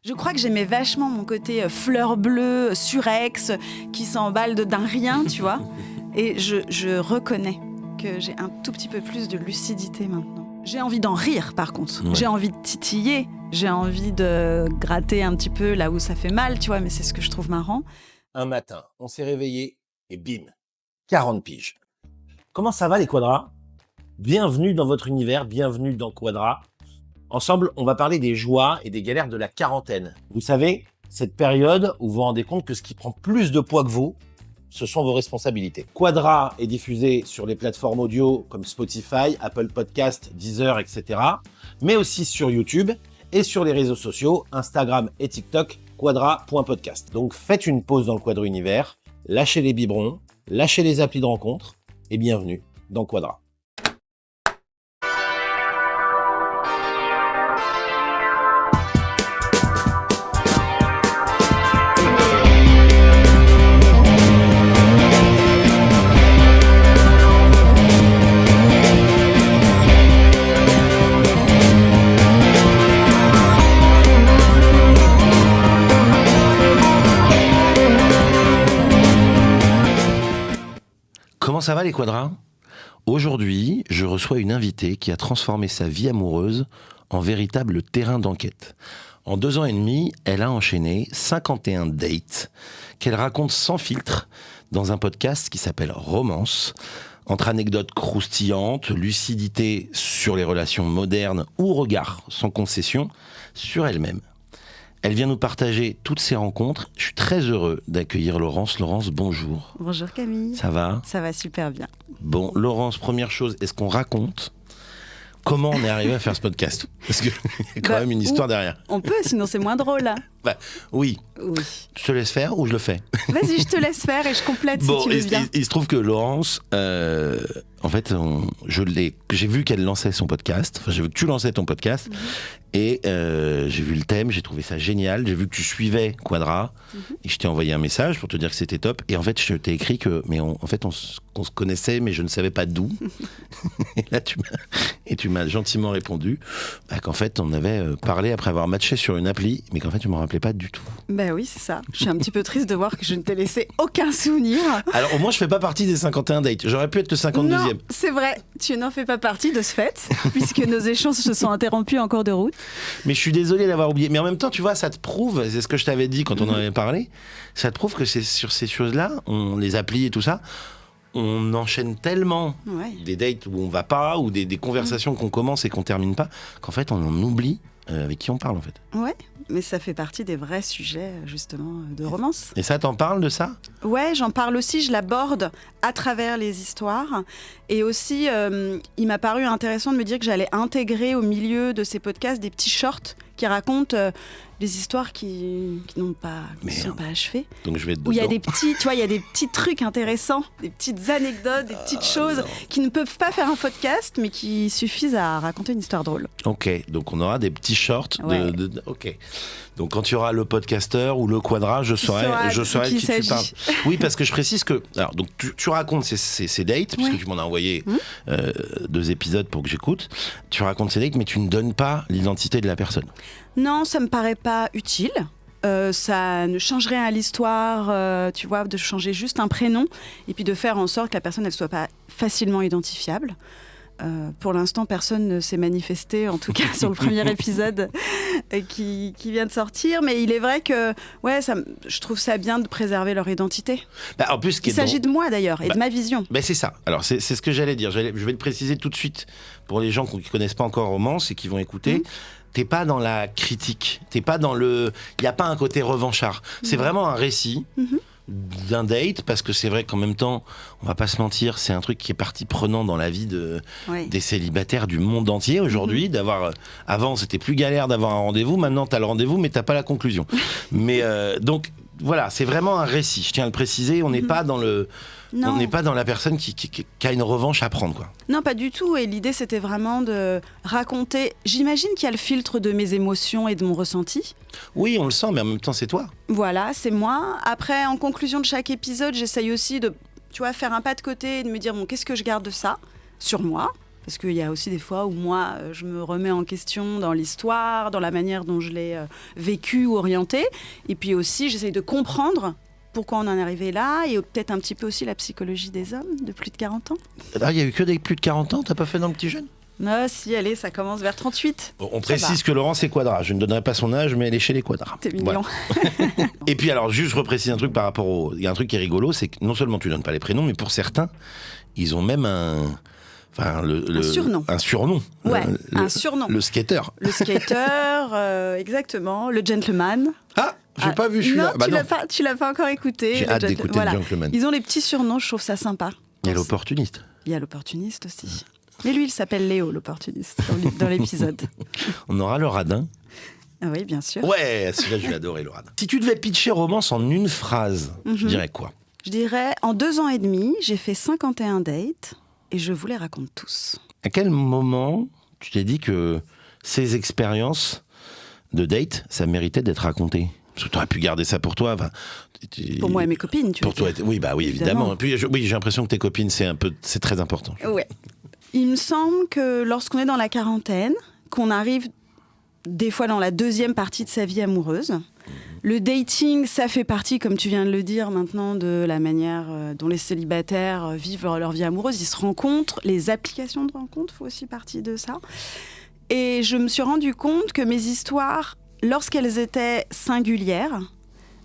Je crois que j'aimais vachement mon côté fleur bleue, surex, qui s'emballe d'un rien, tu vois. Et je reconnais que j'ai un tout petit peu plus de lucidité maintenant. J'ai envie d'en rire, par contre. Ouais. J'ai envie de titiller, j'ai envie de gratter un petit peu là où ça fait mal, tu vois, mais c'est ce que je trouve marrant. Un matin, on s'est réveillé et bim, 40 piges. Comment ça va les Quadras ? Bienvenue dans votre univers, bienvenue dans Quadras. Ensemble, on va parler des joies et des galères de la quarantaine. Vous savez, cette période où vous vous rendez compte que ce qui prend plus de poids que vous, ce sont vos responsabilités. Quadras est diffusé sur les plateformes audio comme Spotify, Apple Podcast, Deezer, etc. Mais aussi sur YouTube et sur les réseaux sociaux, Instagram et TikTok, quadras.podcast. Donc faites une pause dans le Quadra Univers, lâchez les biberons, lâchez les applis de rencontre et bienvenue dans Quadras. Comment ça va les Quadras ? Aujourd'hui, je reçois une invitée qui a transformé sa vie amoureuse en véritable terrain d'enquête. En 2 ans et demi, elle a enchaîné 51 dates qu'elle raconte sans filtre dans un podcast qui s'appelle Romance. Entre anecdotes croustillantes, lucidité sur les relations modernes ou regard sans concession sur elle-même. Elle vient nous partager toutes ses rencontres. Je suis très heureux d'accueillir Laurence. Laurence, bonjour. Bonjour Camille. Ça va ? Ça va super bien. Bon, Laurence, première chose, est-ce qu'on raconte comment on est arrivé à faire ce podcast ? Parce qu'il y a quand même une histoire derrière. On peut, sinon c'est moins drôle. Hein. Oui. Oui. Je te laisse faire ou je le fais ? Vas-y, je te laisse faire et je complète bon, si tu veux bien. Il se trouve que Laurence, en fait, j'ai vu qu'elle lançait son podcast. Enfin, j'ai vu que tu lançais ton podcast. Et j'ai vu le thème, j'ai trouvé ça génial. J'ai vu que tu suivais Quadras et je t'ai envoyé un message pour te dire que c'était top. Et en fait, je t'ai écrit qu'on se connaissait, mais je ne savais pas d'où. Et là, tu m'as gentiment répondu qu'en fait, on avait parlé après avoir matché sur une appli, mais qu'en fait, je ne me rappelais pas du tout. Ben oui, c'est ça. Je suis un petit peu triste de voir que je ne t'ai laissé aucun souvenir. Alors, au moins, je ne fais pas partie des 51 dates. J'aurais pu être le 52e. Non, c'est vrai. Tu n'en fais pas partie de ce fait, puisque nos échanges se sont interrompus en cours de route. Mais je suis désolé d'avoir oublié. Mais en même temps, tu vois, ça te prouve, c'est ce que je t'avais dit quand on en avait parlé, ça te prouve que c'est sur ces choses-là, les applis et tout ça, on enchaîne tellement des dates où on va pas, ou des conversations qu'on commence et qu'on termine pas, qu'en fait, on en oublie avec qui on parle, en fait. Ouais, mais ça fait partie des vrais sujets, justement, de romance. Et ça, t'en parles de ça ? Ouais, j'en parle aussi, je l'aborde à travers les histoires. Et aussi, il m'a paru intéressant de me dire que j'allais intégrer au milieu de ces podcasts des petits shorts qui racontent des histoires qui n'ont pas, sont pas achevées. Donc je vais où il y a des petits, tu vois, il y a des petits trucs intéressants, des petites anecdotes, des petites choses qui ne peuvent pas faire un podcast, mais qui suffisent à raconter une histoire drôle. Ok, donc on aura des petits shorts. Ouais. Ok. Donc quand il y aura le podcasteur ou le Quadras, je saurai de qui tu parles. Oui, parce que je précise que alors donc tu racontes ces dates, puisque tu m'en as envoyé 2 épisodes pour que j'écoute. Tu racontes ces dates, mais tu ne donnes pas l'identité de la personne. Non, ça me paraît pas utile. Ça ne change rien à l'histoire, tu vois, de changer juste un prénom et puis de faire en sorte que la personne elle soit pas facilement identifiable. Pour l'instant, personne ne s'est manifesté, en tout cas sur le premier épisode qui vient de sortir. Mais il est vrai que je trouve ça bien de préserver leur identité. En plus, il s'agit de moi d'ailleurs et de ma vision. C'est ça. Alors c'est ce que j'allais dire. Je vais le préciser tout de suite pour les gens qui ne connaissent pas encore Romance et qui vont écouter. T'es pas dans la critique. T'es pas dans il n'y a pas un côté revanchard. C'est vraiment un récit. D'un date, parce que c'est vrai qu'en même temps, on va pas se mentir, c'est un truc qui est partie prenant dans la vie des célibataires du monde entier aujourd'hui. Avant, c'était plus galère d'avoir un rendez-vous. Maintenant, t'as le rendez-vous, mais t'as pas la conclusion. Mais donc voilà, c'est vraiment un récit. Je tiens à le préciser. On n'est pas dans on n'est pas dans la personne qui a une revanche à prendre, quoi. Non, pas du tout. Et l'idée, c'était vraiment de raconter. J'imagine qu'il y a le filtre de mes émotions et de mon ressenti. Oui, on le sent, mais en même temps, c'est toi. Voilà, c'est moi. Après, en conclusion de chaque épisode, j'essaye aussi de, tu vois, faire un pas de côté et de me dire, bon, qu'est-ce que je garde de ça sur moi ? Parce qu'il y a aussi des fois où moi, je me remets en question dans l'histoire, dans la manière dont je l'ai vécue ou orientée. Et puis aussi, j'essaye de comprendre pourquoi on en est arrivé là, et peut-être un petit peu aussi la psychologie des hommes de plus de 40 ans. Ah, il y a eu que des plus de 40 ans, t'as pas fait dans le petit jeune? Non, si, allez, ça commence vers 38. Bon, on précise que Laurence est Quadra. Je ne donnerai pas son âge, mais elle est chez les Quadras. T'es mignon. Ouais. Et puis alors, juste je reprécise un truc par rapport au... Il y a un truc qui est rigolo, c'est que non seulement tu donnes pas les prénoms, mais pour certains, ils ont même un... Enfin, un surnom. Un surnom. Ouais, un surnom. Le skater. Le skater, exactement. Le gentleman. Ah, j'ai pas vu celui-là. Non, tu l'as pas encore écouté. J'ai hâte d'écouter le gentleman. Ils ont les petits surnoms, je trouve ça sympa. Il y a l'opportuniste. Il y a l'opportuniste aussi. Mais lui, il s'appelle Léo, l'opportuniste, dans l'épisode. On aura le radin. Ah oui, bien sûr. Ouais, celui-là, je vais adorer le radin. Si tu devais pitcher Romance en une phrase, tu dirais quoi? Je dirais, en 2 ans et demi, j'ai fait 51 dates et je vous les raconte tous. À quel moment tu t'es dit que ces expériences de date, ça méritait d'être racontées? Parce que tu aurais pu garder ça pour toi. Pour moi et mes copines, tu veux dire. Oui, bah oui, évidemment. Et puis, oui, j'ai l'impression que tes copines, c'est très important. Ouais. Il me semble que lorsqu'on est dans la quarantaine, qu'on arrive des fois dans la deuxième partie de sa vie amoureuse, le dating, ça fait partie, comme tu viens de le dire maintenant, de la manière dont les célibataires vivent leur vie amoureuse. Ils se rencontrent, les applications de rencontres font aussi partie de ça. Et je me suis rendu compte que mes histoires, lorsqu'elles étaient singulières,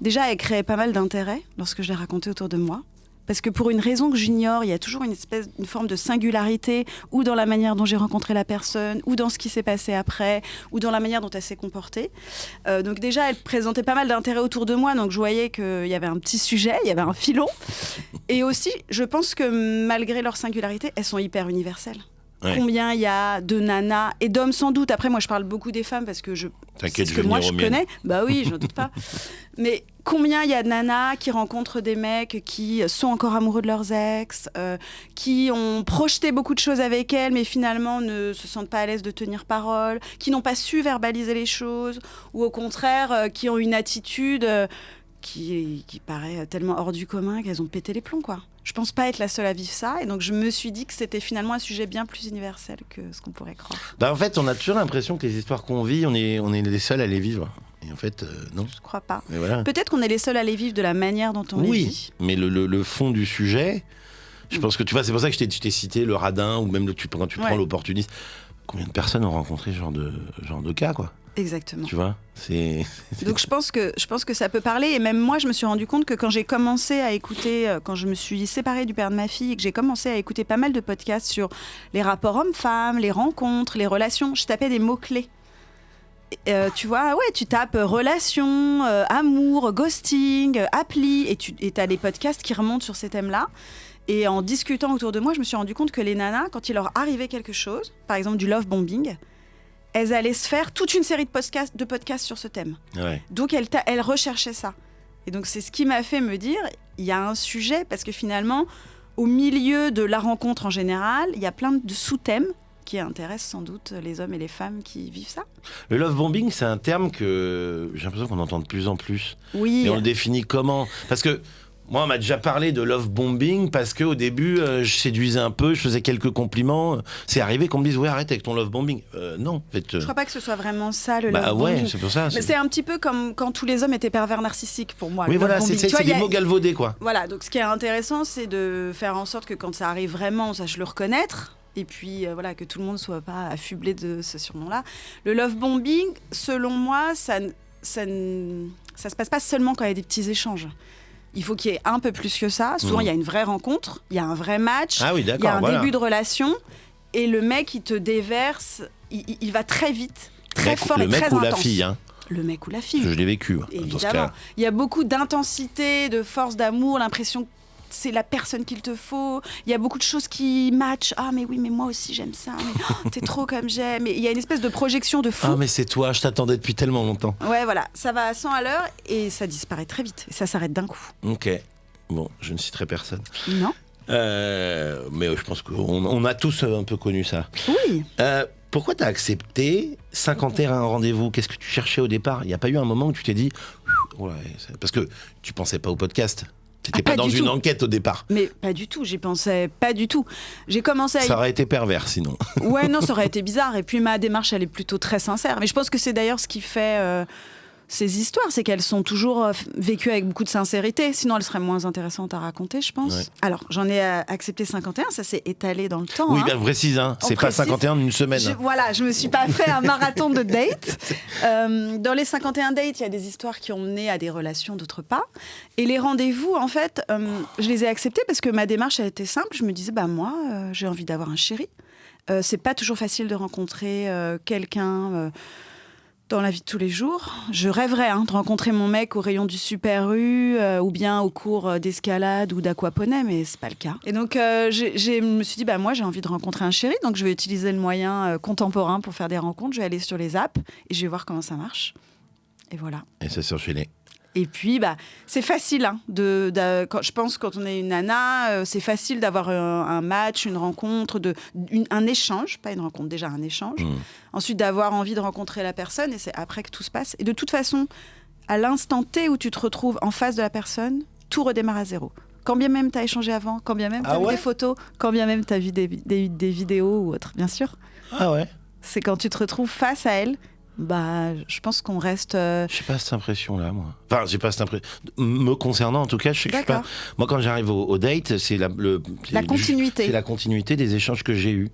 déjà elles créaient pas mal d'intérêt lorsque je les racontais autour de moi. Parce que pour une raison que j'ignore, il y a toujours une forme de singularité, ou dans la manière dont j'ai rencontré la personne, ou dans ce qui s'est passé après, ou dans la manière dont elle s'est comportée. Donc déjà, elle présentait pas mal d'intérêt autour de moi, donc je voyais qu'il y avait un petit sujet, il y avait un filon. Et aussi, je pense que malgré leur singularité, elles sont hyper universelles. Ouais. Combien il y a de nanas et d'hommes sans doute. Après, moi, je parle beaucoup des femmes parce que c'est ce que moi je connais. Bah oui, j'en doute pas. Mais combien il y a de nanas qui rencontrent des mecs qui sont encore amoureux de leurs ex, qui ont projeté beaucoup de choses avec elles, mais finalement ne se sentent pas à l'aise de tenir parole, qui n'ont pas su verbaliser les choses, ou au contraire, qui ont une attitude qui paraît tellement hors du commun qu'elles ont pété les plombs, quoi. Je pense pas être la seule à vivre ça, et donc je me suis dit que c'était finalement un sujet bien plus universel que ce qu'on pourrait croire. Bah en fait, on a toujours l'impression que les histoires qu'on vit, on est les seuls à les vivre. Et en fait, non. Je crois pas. Voilà. Peut-être qu'on est les seuls à les vivre de la manière dont on les vit. Oui, mais le fond du sujet, je pense que tu vois, c'est pour ça que je t'ai cité le radin, ou même quand tu prends l'opportuniste. Combien de personnes ont rencontré ce genre de cas, quoi? Exactement. Tu vois, Donc je pense que ça peut parler, et même moi je me suis rendu compte que quand j'ai commencé à écouter, quand je me suis séparée du père de ma fille et que j'ai commencé à écouter pas mal de podcasts sur les rapports hommes-femmes, les rencontres, les relations, je tapais des mots-clés. Tu vois, ouais, tu tapes relation, amour, ghosting, appli, et t'as des podcasts qui remontent sur ces thèmes-là. Et en discutant autour de moi, je me suis rendu compte que les nanas, quand il leur arrivait quelque chose, par exemple du love bombing, elles allaient se faire toute une série de podcasts sur ce thème. Ouais. Donc elles recherchaient ça. Et donc c'est ce qui m'a fait me dire, il y a un sujet, parce que finalement, au milieu de la rencontre en général, il y a plein de sous-thèmes qui intéressent sans doute les hommes et les femmes qui vivent ça. Le love bombing, c'est un terme que j'ai l'impression qu'on entend de plus en plus. Oui. Et on le définit comment? Parce que moi, on m'a déjà parlé de love bombing parce qu'au début, je séduisais un peu, je faisais quelques compliments. C'est arrivé qu'on me dise, ouais, arrête avec ton love bombing. Non, en fait. Je crois pas que ce soit vraiment ça, le love bombing. Ouais, c'est pour ça. Mais c'est un petit peu comme quand tous les hommes étaient pervers narcissiques, pour moi. Oui, voilà, c'est des mots galvaudés, quoi. Voilà, donc ce qui est intéressant, c'est de faire en sorte que quand ça arrive vraiment, on sache le reconnaître. Et puis, voilà, que tout le monde soit pas affublé de ce surnom-là. Le love bombing, selon moi, ça se passe pas seulement quand il y a des petits échanges. Il faut qu'il y ait un peu plus que ça. Souvent, il y a une vraie rencontre, il y a un vrai match, il y a un début de relation, et le mec, il te déverse, il va très vite, très fort et très intense. Le mec ou la fille, hein. Le mec ou la fille. Je l'ai vécu. Évidemment. Il y a beaucoup d'intensité, de force d'amour, l'impression que c'est la personne qu'il te faut. Il y a beaucoup de choses qui matchent. Ah, mais oui, mais moi aussi, j'aime ça. Mais t'es trop comme j'aime. Et il y a une espèce de projection de fou. Ah, mais c'est toi, je t'attendais depuis tellement longtemps. Ouais, voilà. Ça va à 100 à l'heure et ça disparaît très vite. Et ça s'arrête d'un coup. Ok. Bon, je ne citerai personne. Non. Mais je pense qu'on a tous un peu connu ça. Oui. Pourquoi t'as accepté 51 rendez-vous? Qu'est-ce que tu cherchais au départ? Il n'y a pas eu un moment où tu t'es dit... Ouais, parce que tu pensais pas au podcast. T'étais pas dans du une tout. enquête au départ. Mais pas du tout, j'y pensais pas du tout. J'ai commencé à Ça aurait été pervers sinon. Ouais, non, ça aurait été bizarre. Et puis ma démarche, elle est plutôt très sincère. Mais je pense que c'est d'ailleurs ce qui fait ces histoires, c'est qu'elles sont toujours vécues avec beaucoup de sincérité. Sinon, elles seraient moins intéressantes à raconter, je pense. Ouais. Alors, j'en ai accepté 51, ça s'est étalé dans le temps. Oui, hein. bien précise, hein. On C'est pas précise. 51 en une semaine. Voilà, je me suis pas fait un marathon de dates. Dans les 51 dates, il y a des histoires qui ont mené à des relations, d'autres pas. Et les rendez-vous, en fait, je les ai acceptés parce que ma démarche a été simple. Je me disais, moi, j'ai envie d'avoir un chéri. C'est pas toujours facile de rencontrer quelqu'un dans la vie de tous les jours. Je rêverais de rencontrer mon mec au rayon du Super U ou bien au cours d'escalade ou d'aquaponais, mais c'est pas le cas. Et donc, je me suis dit, moi, j'ai envie de rencontrer un chéri, donc je vais utiliser le moyen contemporain pour faire des rencontres. Je vais aller sur les apps et je vais voir comment ça marche. Et voilà. Et ça s'est enchaîné. Et puis, c'est facile. Je pense quand on est une nana, c'est facile d'avoir un match, une rencontre, un échange, pas une rencontre, déjà un échange. Ensuite, d'avoir envie de rencontrer la personne, et c'est après que tout se passe. Et de toute façon, à l'instant T où tu te retrouves en face de la personne, tout redémarre à zéro. Quand bien même tu as échangé avant, quand bien même tu as vu des photos, quand bien même tu as vu des vidéos ou autre, bien sûr. Ah ouais. C'est quand tu te retrouves face à elle. Je pense qu'on reste. J'ai pas cette impression-là, moi. Enfin, j'ai pas cette impression. Me concernant, en tout cas, je sais que je suis pas. Moi, quand j'arrive au date, c'est la continuité. C'est la continuité des échanges que j'ai eus.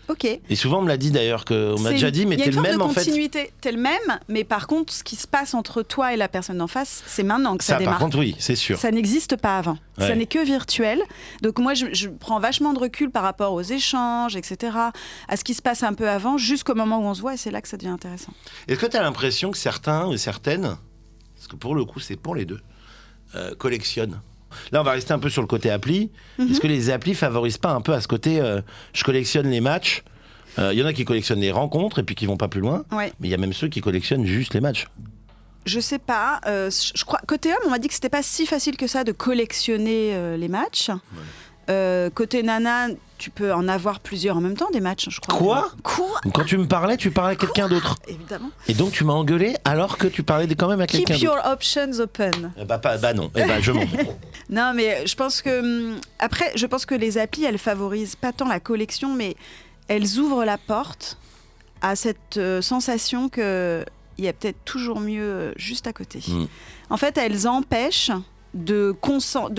Ok. Et souvent, on me l'a dit d'ailleurs, on m'a déjà dit, mais t'es le même en fait. Il y a une forme de continuité, t'es le même, mais par contre, ce qui se passe entre toi et la personne d'en face, c'est maintenant que ça démarre. Par contre, oui, c'est sûr. Ça n'existe pas avant. Ouais. Ça n'est que virtuel. Donc moi, je prends vachement de recul par rapport aux échanges, etc., à ce qui se passe un peu avant, jusqu'au moment où on se voit, et c'est là que ça devient intéressant. Est-ce que tu as l'impression que certains et certaines, parce que pour le coup, c'est pour les deux, collectionnent? Là, on va rester un peu sur le côté appli. Est-ce que les applis favorisent pas un peu à ce côté je collectionne les matchs? Il y en a qui collectionnent les rencontres et puis qui vont pas plus loin. Ouais. Mais il y a même ceux qui collectionnent juste les matchs. Je sais pas. Je crois côté homme, on m'a dit que c'était pas si facile que ça de collectionner les matchs. Ouais. Côté nana, tu peux en avoir plusieurs en même temps, des matchs, je crois. Quoi? Quand tu me parlais, tu parlais à quelqu'un d'autre. Évidemment. Et donc tu m'as engueulé alors que tu parlais quand même à quelqu'un d'autre. Keep your options open. Non. Je mens. Non, mais je pense que après, je pense que les applis, elles favorisent pas tant la collection, mais elles ouvrent la porte à cette sensation que il y a peut-être toujours mieux juste à côté. En fait, elles empêchent de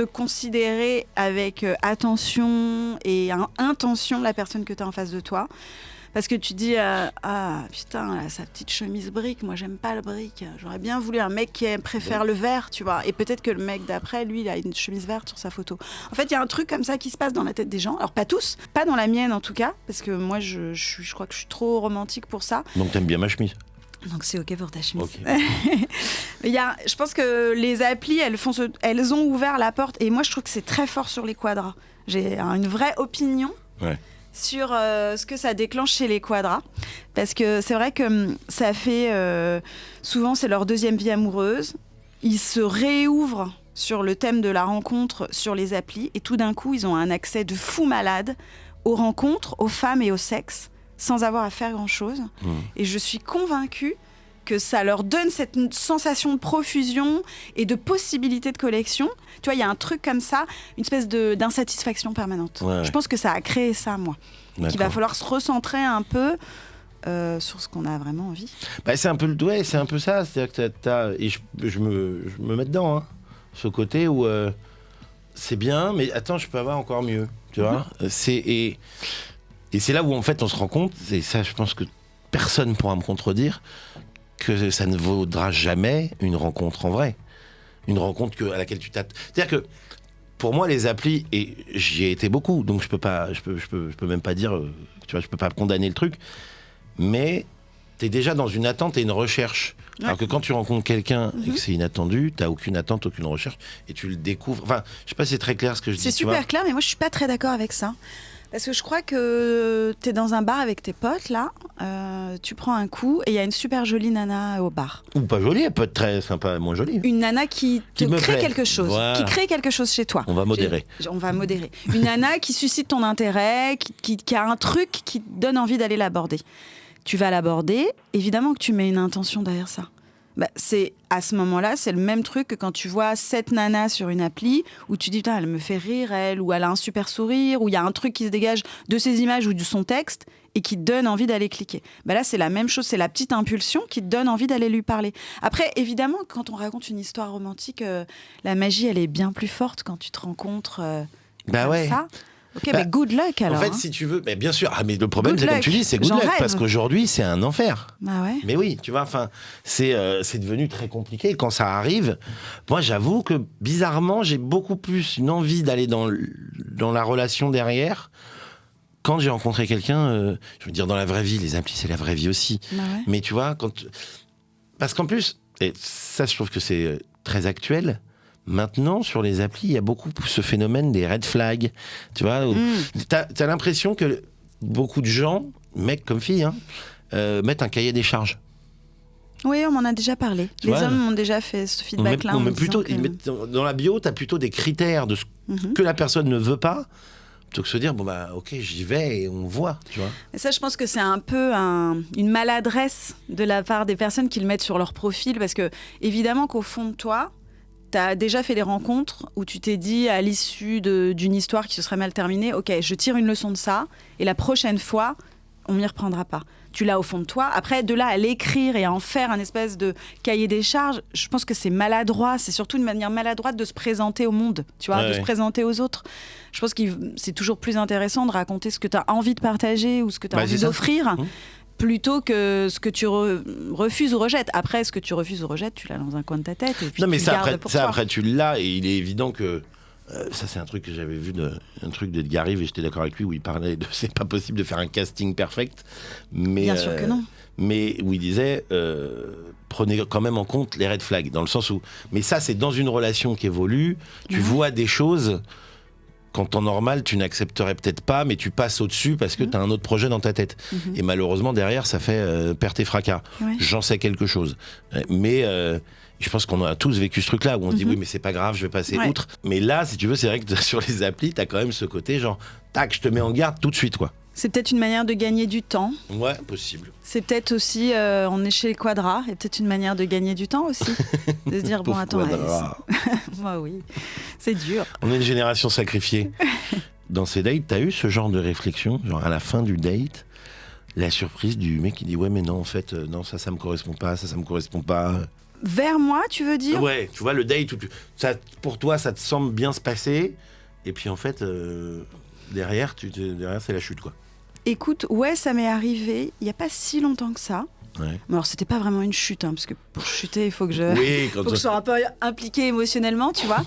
considérer avec attention et intention la personne que tu as en face de toi. Parce que tu dis, putain, là, sa petite chemise brique, moi j'aime pas le brique. J'aurais bien voulu un mec qui préfère le vert, tu vois. Et peut-être que le mec d'après, lui, il a une chemise verte sur sa photo. En fait, il y a un truc comme ça qui se passe dans la tête des gens. Alors pas tous, pas dans la mienne en tout cas, parce que moi je crois que je suis trop romantique pour ça. Donc t'aimes bien ma chemise? Donc c'est ok pour ta chemise. Okay. Mais je pense que les applis, elles ont ouvert la porte. Et moi, je trouve que c'est très fort sur les quadras. J'ai une vraie opinion sur ce que ça déclenche chez les quadras. Parce que c'est vrai que ça fait... souvent, c'est leur deuxième vie amoureuse. Ils se réouvrent sur le thème de la rencontre sur les applis. Et tout d'un coup, ils ont un accès de fou malade aux rencontres, aux femmes et au sexe, sans avoir à faire grand-chose. Et je suis convaincue que ça leur donne cette sensation de profusion et de possibilité de collection. Tu vois, il y a un truc comme ça, une espèce d'insatisfaction permanente. Je pense que ça a créé ça, moi. Qu'il va falloir se recentrer un peu sur ce qu'on a vraiment envie. C'est un peu c'est un peu ça. C'est-à-dire que et je me mets dedans, ce côté où c'est bien, mais attends, je peux avoir encore mieux. Tu vois, et c'est là où en fait on se rend compte, et ça je pense que personne ne pourra me contredire, que ça ne vaudra jamais une rencontre en vrai. Une rencontre à laquelle tu t'attends. C'est-à-dire que pour moi les applis, et j'y ai été beaucoup, donc je peux même pas dire, tu vois, je peux pas condamner le truc, mais t'es déjà dans une attente et une recherche. Alors que quand tu rencontres quelqu'un et que c'est inattendu, t'as aucune attente, aucune recherche, et tu le découvres. Enfin, je sais pas si c'est très clair ce que je dis. C'est super clair, mais moi je suis pas très d'accord avec ça. Parce que je crois que tu es dans un bar avec tes potes, là, tu prends un coup et il y a une super jolie nana au bar. Ou pas jolie, elle peut être très sympa, moins jolie. Une nana qui te crée quelque chose, voilà. Qui crée quelque chose chez toi. On va modérer. On va modérer. Une nana qui suscite ton intérêt, qui a un truc qui te donne envie d'aller l'aborder. Tu vas l'aborder, évidemment que tu mets une intention derrière ça. Bah, c'est à ce moment-là, c'est le même truc que quand tu vois 7 nanas sur une appli où tu dis putain, elle me fait rire elle, ou elle a un super sourire, ou il y a un truc qui se dégage de ses images ou de son texte et qui te donne envie d'aller cliquer. Bah là, c'est la même chose, c'est la petite impulsion qui te donne envie d'aller lui parler. Après, évidemment, quand on raconte une histoire romantique, la magie, elle est bien plus forte quand tu te rencontres comme ça. Ok, mais good luck alors. En fait, hein. si tu veux, mais bien sûr. Ah, mais le problème, Good c'est comme luck. tu dis, c'est good J'en luck rêve. parce qu'aujourd'hui, c'est un enfer. Bah ouais. Mais oui, tu vois, enfin, c'est devenu très compliqué. Et quand ça arrive, moi, j'avoue que bizarrement, j'ai beaucoup plus une envie d'aller dans la relation derrière. Quand j'ai rencontré quelqu'un, je veux dire, dans la vraie vie, les applis, c'est la vraie vie aussi. Bah ouais. Mais tu vois, parce qu'en plus, et ça, je trouve que c'est très actuel. Maintenant, sur les applis, il y a beaucoup ce phénomène des red flags. Tu vois, t'as l'impression que beaucoup de gens, mecs comme filles, mettent un cahier des charges. Oui, on m'en a déjà parlé. Tu Les vois, hommes m'ont déjà fait ce feedback-là. Ils mettent dans la bio, t'as plutôt des critères de ce que la personne ne veut pas, plutôt que se dire, bon bah ok, j'y vais et on voit, tu vois. Et ça, je pense que c'est un peu une maladresse de la part des personnes qui le mettent sur leur profil, parce que évidemment qu'au fond de toi, tu as déjà fait des rencontres où tu t'es dit à l'issue d'une histoire qui se serait mal terminée, ok, je tire une leçon de ça, et la prochaine fois, on m'y reprendra pas. Tu l'as au fond de toi. Après, de là à l'écrire et à en faire un espèce de cahier des charges, je pense que c'est maladroit. C'est surtout une manière maladroite de se présenter au monde, tu vois, de se présenter aux autres. Je pense que c'est toujours plus intéressant de raconter ce que tu as envie de partager ou ce que tu as envie d'offrir, plutôt que ce que tu refuses ou rejettes. Après, ce que tu refuses ou rejettes, tu l'as dans un coin de ta tête. Et puis non, mais tu ça, le gardes pour toi. après, tu l'as, et il est évident que. Ça, c'est un truc que j'avais vu, un truc d'Edgar Rive, et j'étais d'accord avec lui, où il parlait de c'est pas possible de faire un casting perfect. Mais, bien sûr que non. Mais où il disait, prenez quand même en compte les red flags, dans le sens où. Mais ça, c'est dans une relation qui évolue, tu vois des choses qu'en temps normal, tu n'accepterais peut-être pas, mais tu passes au-dessus parce que tu as un autre projet dans ta tête. Et malheureusement, derrière, ça fait perte et fracas. Ouais. J'en sais quelque chose. Mais. Je pense qu'on a tous vécu ce truc-là où on se dit oui, mais c'est pas grave, je vais passer outre. Mais là, si tu veux, c'est vrai que sur les applis, t'as quand même ce côté genre, tac, je te mets en garde tout de suite, quoi. C'est peut-être une manière de gagner du temps. Ouais, possible. C'est peut-être aussi, on est chez les quadras, et peut-être une manière de gagner du temps aussi. De se dire, bon, attends, moi oui, c'est dur. On est une génération sacrifiée. Dans ces dates, t'as eu ce genre de réflexion, genre à la fin du date, la surprise du mec qui dit ouais, mais non, en fait, non, ça me correspond pas, ça me correspond pas. Vers moi, tu veux dire ? Ouais, tu vois, le date, ça, pour toi, ça te semble bien se passer, et puis en fait, derrière, c'est la chute, quoi. Écoute, ouais, ça m'est arrivé il n'y a pas si longtemps que ça. Ouais. Mais alors, c'était pas vraiment une chute, parce que pour chuter, il faut que je sois un peu impliquée émotionnellement, tu vois.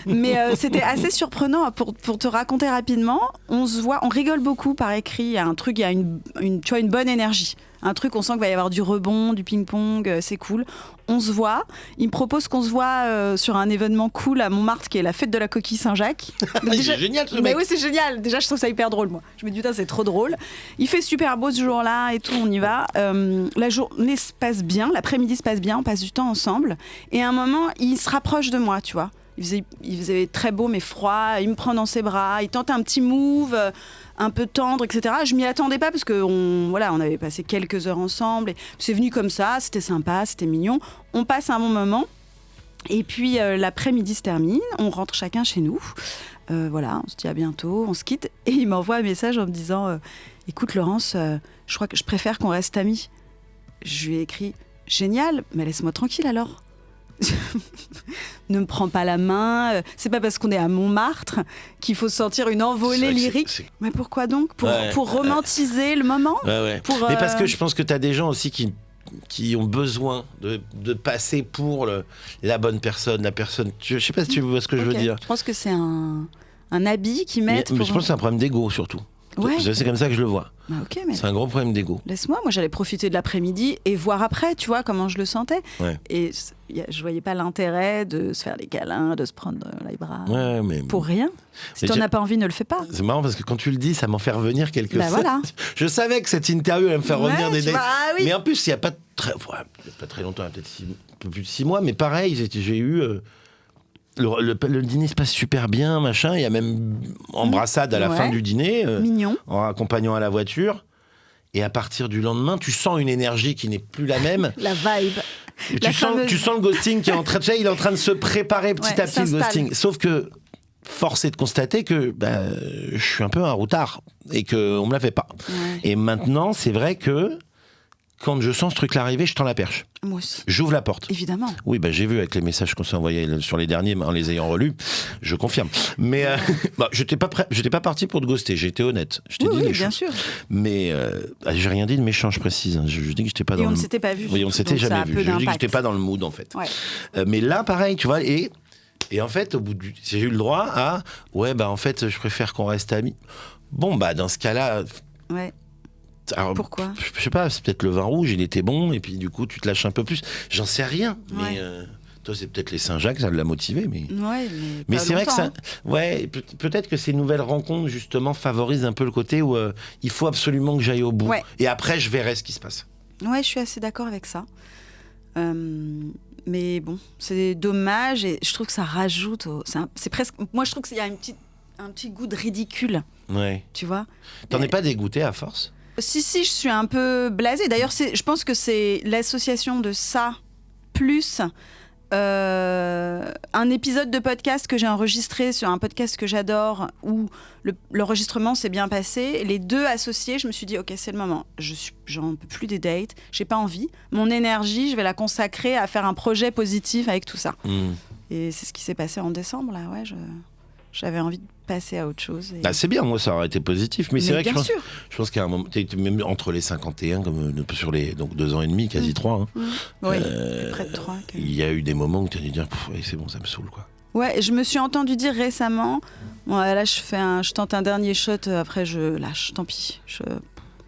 Mais c'était assez surprenant. Pour te raconter rapidement, on se voit, on rigole beaucoup par écrit. Il y a un truc, il y a tu vois, une bonne énergie. Un truc, on sent qu'il va y avoir du rebond, du ping-pong, c'est cool. On se voit. Il me propose qu'on se voit sur un événement cool à Montmartre, qui est la fête de la coquille Saint-Jacques. C'est génial, ce mec. Mais oui, c'est génial. Déjà, je trouve ça hyper drôle, moi. Je me dis, putain, c'est trop drôle. Il fait super beau ce jour-là et tout, on y va. La journée se passe bien, l'après-midi se passe bien, on passe du temps ensemble. Et à un moment, il se rapproche de moi, tu vois. Il faisait très beau mais froid, il me prend dans ses bras, il tente un petit move un peu tendre, etc. Je m'y attendais pas parce qu'on avait passé quelques heures ensemble et c'est venu comme ça, c'était sympa, c'était mignon. On passe un bon moment et puis l'après-midi se termine, on rentre chacun chez nous. On se dit à bientôt, on se quitte et il m'envoie un message en me disant écoute Laurence, je crois que je préfère qu'on reste amis. Je lui ai écrit génial, mais laisse-moi tranquille alors. Ne me prends pas la main, c'est pas parce qu'on est à Montmartre qu'il faut sentir une envolée lyrique. Mais pourquoi donc ? Pour romantiser le moment ? Mais parce que je pense que t'as des gens aussi qui ont besoin de passer pour la bonne personne, la personne. Je sais pas si tu vois ce que je veux dire. Je pense que c'est un habit qu'ils mettent. Mais je pense que c'est un problème d'ego surtout. Ouais. C'est comme ça que je le vois. Bah okay, mais c'est un gros problème d'ego. Laisse-moi, moi j'allais profiter de l'après-midi et voir après, tu vois, comment je le sentais. Ouais. Et je voyais pas l'intérêt de se faire des câlins, de se prendre les bras. Ouais, mais pour rien. Si t'en as pas envie, ne le fais pas. C'est marrant parce que quand tu le dis, ça m'en fait revenir quelque chose. Voilà. Je savais que cette interview allait me faire revenir des dates. Oui. Mais en plus, il y a pas très longtemps, peut-être un peu plus de 6 mois, mais pareil, j'ai eu. Le dîner se passe super bien, machin. Il y a même embrassade à la fin du dîner. Mignon. En accompagnant à la voiture. Et à partir du lendemain, tu sens une énergie qui n'est plus la même. La vibe. Et La fameuse- tu sens le ghosting qui est en train de... Tu sais, il est en train de se préparer petit Ouais, à petit, le s'installe. ghosting. Sauf que, force est de constater que je suis un peu un routard et qu'on me la fait pas. Ouais. Et maintenant, c'est vrai que quand je sens ce truc-là arriver, je tends la perche. Moi aussi, J'ouvre la porte. évidemment. Oui, j'ai vu avec les messages qu'on s'est envoyés sur les derniers, en les ayant relus, je confirme. Mais j'étais pas parti pour te ghoster, j'ai été honnête. Je t'ai Oui, dit oui, les bien choses. sûr. Mais j'ai rien dit de méchant, je précise. Hein. Je dis que j'étais pas Et dans on le... ne s'était pas vu. Oui, on ne s'était donc ça jamais a vu. peu Je dis que d'impact. j'étais pas dans le mood, en fait. Ouais. Mais là, pareil, tu vois, et en fait, au bout du... j'ai eu le droit à... Ouais, en fait, je préfère qu'on reste amis. Bon, dans ce cas-là... Ouais. Alors, Pourquoi ? je sais pas, c'est peut-être le vin rouge, il était bon, et puis du coup, tu te lâches un peu plus. J'en sais rien, Ouais. mais toi, c'est peut-être les Saint-Jacques, ça l'a motivé, mais... Ouais, Mais pas c'est vrai que ça... longtemps, hein. Ouais, peut-être que ces nouvelles rencontres, justement, favorisent un peu le côté où il faut absolument que j'aille au bout. Ouais. Et après, je verrai ce qui se passe. Ouais, je suis assez d'accord avec ça. Mais bon, c'est dommage et je trouve que ça rajoute. C'est presque. Moi, je trouve qu'il y a un petit goût de ridicule, Ouais. tu vois. T'en es pas dégoûté à force? Si, je suis un peu blasée. D'ailleurs, je pense que c'est l'association de ça plus un épisode de podcast que j'ai enregistré sur un podcast que j'adore où l'enregistrement s'est bien passé. Les deux associés, je me suis dit, ok, c'est le moment. J'en peux plus des dates. J'ai pas envie. Mon énergie, je vais la consacrer à faire un projet positif avec tout ça. Et c'est ce qui s'est passé en décembre, là. Ouais, j'avais envie de passer à autre chose. Et... C'est bien, moi, ça aurait été positif. Mais c'est vrai que bien sûr. je pense qu'à un moment, même entre les 51, comme sur les 2 ans et demi, quasi 3, Oui, près de 3. il y a eu des moments où tu as dû dire, c'est bon, ça me saoule, quoi. Ouais, je me suis entendu dire récemment, bon, là je tente un dernier shot, après je lâche, tant pis.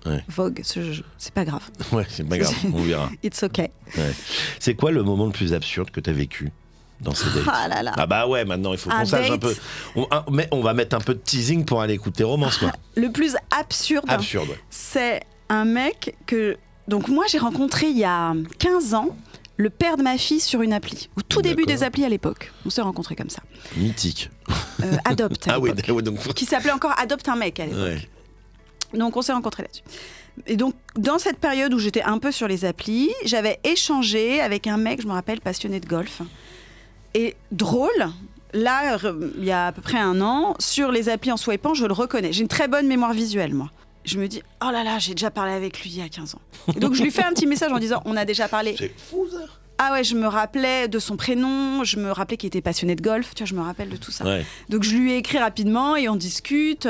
Ouais. Vogue, c'est pas grave. Ouais, c'est pas grave, on verra. It's okay. Ouais. C'est quoi le moment le plus absurde que tu as vécu dans ces dates? Ah là là. Ah bah ouais, maintenant il faut qu'on Un sache un date. peu. Mais on va mettre un peu de teasing pour aller écouter Romance, quoi. Le plus absurde, Absurde, ouais. c'est un mec que... Donc moi j'ai rencontré il y a 15 ans le père de ma fille sur une appli. Au tout début D'accord. des applis à l'époque. On s'est rencontrés comme ça. Mythique. Adopte à Ah oui, l'époque. donc... Qui s'appelait encore Adopte un mec à l'époque. Ouais. Donc on s'est rencontrés là-dessus. Et donc dans cette période où j'étais un peu sur les applis, j'avais échangé avec un mec, je me rappelle, passionné de golf. Et drôle, là, il y a à peu près 1 an, sur les applis en swipant, je le reconnais. J'ai une très bonne mémoire visuelle, moi. Je me dis, oh là là, j'ai déjà parlé avec lui il y a 15 ans. Et donc je lui fais un petit message en disant, on a déjà parlé. C'est fou, ça. Ah ouais, je me rappelais de son prénom, je me rappelais qu'il était passionné de golf, tu vois, je me rappelle de tout ça. Ouais. Donc je lui ai écrit rapidement et on discute.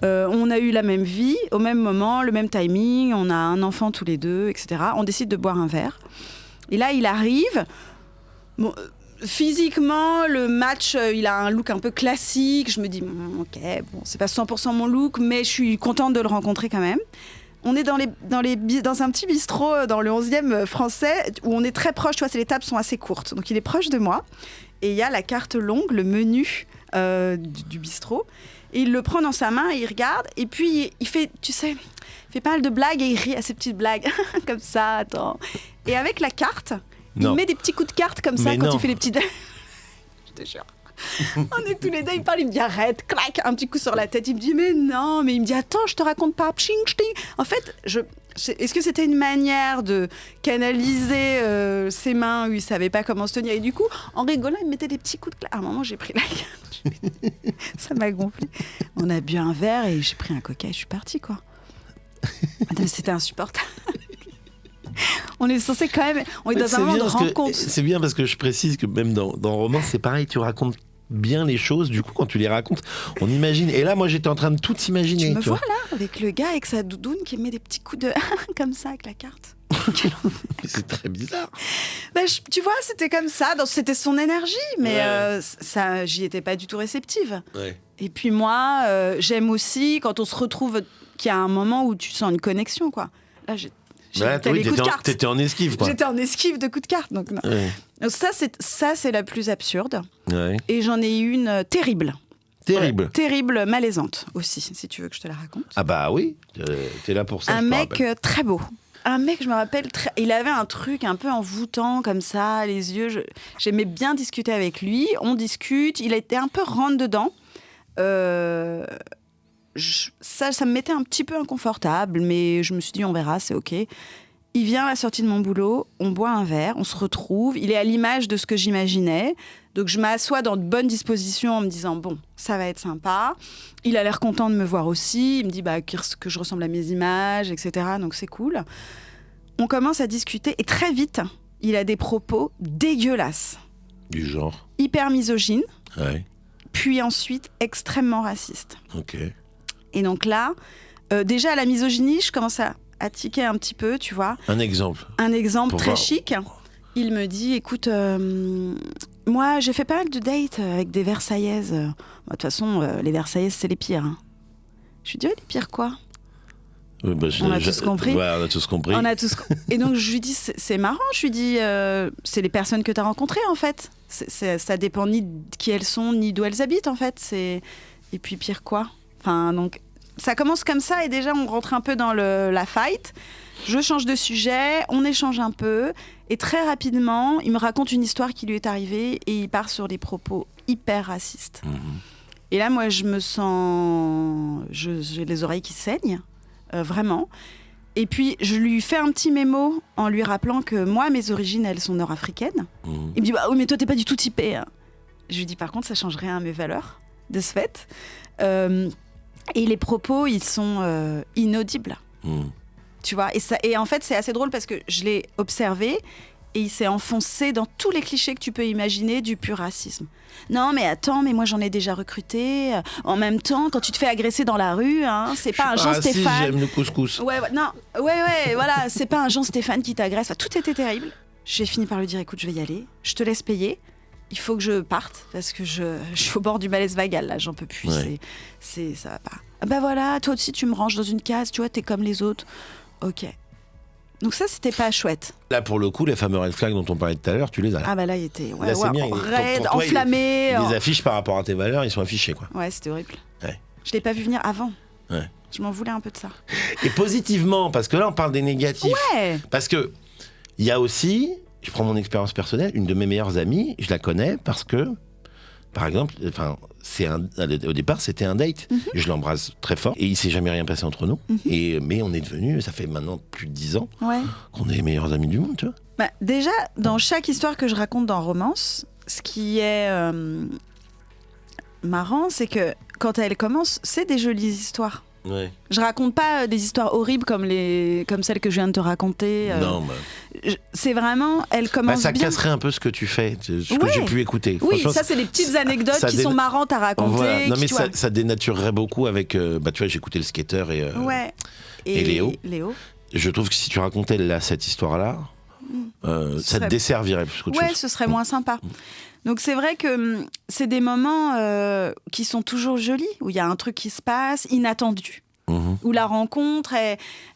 On a eu la même vie, au même moment, le même timing, on a un enfant tous les deux, etc. On décide de boire un verre. Et là, il arrive. Bon, physiquement, le match, il a un look un peu classique. Je me dis, ok, bon, c'est pas 100% mon look, mais je suis contente de le rencontrer quand même. On est dans un petit bistrot dans le 11e français où on est très proche, tu vois, les tables sont assez courtes. Donc il est proche de moi et il y a la carte longue, le menu du bistrot. Et il le prend dans sa main et il regarde et puis il fait, tu sais, il fait pas mal de blagues et il rit à ses petites blagues comme ça, attends. Et avec la carte, Non. il met des petits coups de carte comme ça Mais quand non. il fait les petites... Je te jure. On est tous les deux, il parle, il me dit arrête, clac, un petit coup sur la tête, il me dit mais non, mais il me dit attends, je te raconte pas, pching, pching. En fait, est-ce que c'était une manière de canaliser ses mains où il savait pas comment se tenir et du coup, en rigolant, il me mettait des petits coups de claque. À un moment, j'ai pris la carte, ça m'a gonflé. On a bu un verre et j'ai pris un coca et je suis partie quoi. Attends, c'était insupportable. On est censé quand même, on est dans un moment de rencontre. C'est bien parce que je précise que même dans Romance, c'est pareil, tu racontes bien les choses. Du coup, quand tu les racontes, on imagine. Et là, moi, j'étais en train de tout imaginer. Tu me vois vois. là, avec le gars avec sa doudoune qui met des petits coups de comme ça avec la carte. C'est très bizarre. Bah, tu vois, c'était comme ça, c'était son énergie, mais Ouais. ça, j'y étais pas du tout réceptive. Ouais. Et puis moi, j'aime aussi quand on se retrouve, qu'il y a un moment où tu sens une connexion, quoi. Là, j'ai les coups de carte. T'étais en esquive, quoi. J'étais en esquive de coups de carte, donc non. Ouais. Donc ça, c'est la plus absurde. Ouais. Et j'en ai une terrible. Terrible. Ouais, terrible, malaisante aussi, si tu veux que je te la raconte. Ah bah oui, t'es là pour ça. Un je te mec rappelle. très beau. Un mec, je me rappelle, il avait un truc un peu envoûtant comme ça, les yeux. J'aimais bien discuter avec lui. On discute. Il était un peu rentre dedans. Ça me mettait un petit peu inconfortable, mais je me suis dit, on verra, c'est OK. Il vient à la sortie de mon boulot, on boit un verre, on se retrouve. Il est à l'image de ce que j'imaginais. Donc, je m'assois dans de bonnes dispositions en me disant, bon, ça va être sympa. Il a l'air content de me voir aussi. Il me dit que je ressemble à mes images, etc. Donc, c'est cool. On commence à discuter et très vite, il a des propos dégueulasses. Du genre. Hyper misogynes. Ouais. Puis ensuite, extrêmement racistes. Ok. Et donc là, déjà, la misogynie, je commence à tiquer un petit peu, tu vois. Un exemple. Un exemple Pour très voir. chic. Il me dit, écoute, moi, j'ai fait pas mal de dates avec des Versaillaises. De toute façon, les Versaillaises, c'est les pires. Hein. Je lui dis, les pires quoi? Oui, bah, On a tous compris. Ouais, on a tous compris. On a tous... Et donc, je lui dis, c'est marrant. Je lui dis, c'est les personnes que tu as rencontrées, en fait. Ça dépend ni de qui elles sont, ni d'où elles habitent, en fait. Et puis, pire quoi? Enfin, donc... Ça commence comme ça et déjà on rentre un peu dans la fight. Je change de sujet, on échange un peu et très rapidement, il me raconte une histoire qui lui est arrivée et il part sur des propos hyper racistes. Et là, moi, je me sens... J'ai les oreilles qui saignent, vraiment. Et puis, je lui fais un petit mémo en lui rappelant que moi, mes origines, elles sont nord-africaines. Il me dit, oui, mais toi, t'es pas du tout typé. Hein. Je lui dis, par contre, ça change rien à mes valeurs, de ce fait. Et les propos, ils sont inaudibles. Tu vois, et en fait, c'est assez drôle parce que je l'ai observé et il s'est enfoncé dans tous les clichés que tu peux imaginer du pur racisme. Non, mais attends, mais moi j'en ai déjà recruté. En même temps, quand tu te fais agresser dans la rue, hein, c'est pas un Jean Stéphane. J'aime le couscous. Ouais, voilà, c'est pas un Jean Stéphane qui t'agresse. Enfin, tout était terrible. J'ai fini par lui dire, écoute, je vais y aller. Je te laisse payer. Il faut que je parte parce que je suis au bord du malaise vagal, là, j'en peux plus. Ouais. Ça va pas. Ah bah voilà, toi aussi tu me ranges dans une case, tu vois, t'es comme les autres. Ok. Donc ça, c'était pas chouette. Là, pour le coup, les fameux red flags dont on parlait tout à l'heure, tu les as. Ah bah là, il était Là, c'est bien. raide, Pour toi, enflammé. Les affiches par rapport à tes valeurs, ils sont affichés, quoi. Ouais, c'était horrible. Ouais. Je l'ai pas vu venir avant. Ouais. Je m'en voulais un peu de ça. Et positivement, parce que là, on parle des négatifs. Ouais. Parce que il y a aussi, je prends mon expérience personnelle, une de mes meilleures amies, je la connais parce que, par exemple, enfin, au départ, c'était un date. Je l'embrasse très fort et il s'est jamais rien passé entre nous. Mais on est devenus, ça fait maintenant plus de 10 ans, qu'on est les meilleurs amis du monde, tu vois. Bah, déjà, dans chaque histoire que je raconte dans Romance, ce qui est marrant, c'est que quand elle commence, c'est des jolies histoires. Ouais. Je raconte pas des histoires horribles comme celles que je viens de te raconter. Non, c'est vraiment, elle commence ça bien. casserait un peu ce que tu fais, ce que j'ai pu écouter. Oui, Franchement, ça c'est des petites anecdotes qui sont marrantes à raconter. Voilà. Non, mais tu vois. ça dénaturerait beaucoup avec. Tu vois, j'écoutais le skater et Léo. Je trouve que si tu racontais là cette histoire-là, ça te desservirait plus qu'autre chose. Ouais, ce serait moins sympa. Donc c'est vrai que c'est des moments qui sont toujours jolis, où il y a un truc qui se passe, inattendu. Où la rencontre,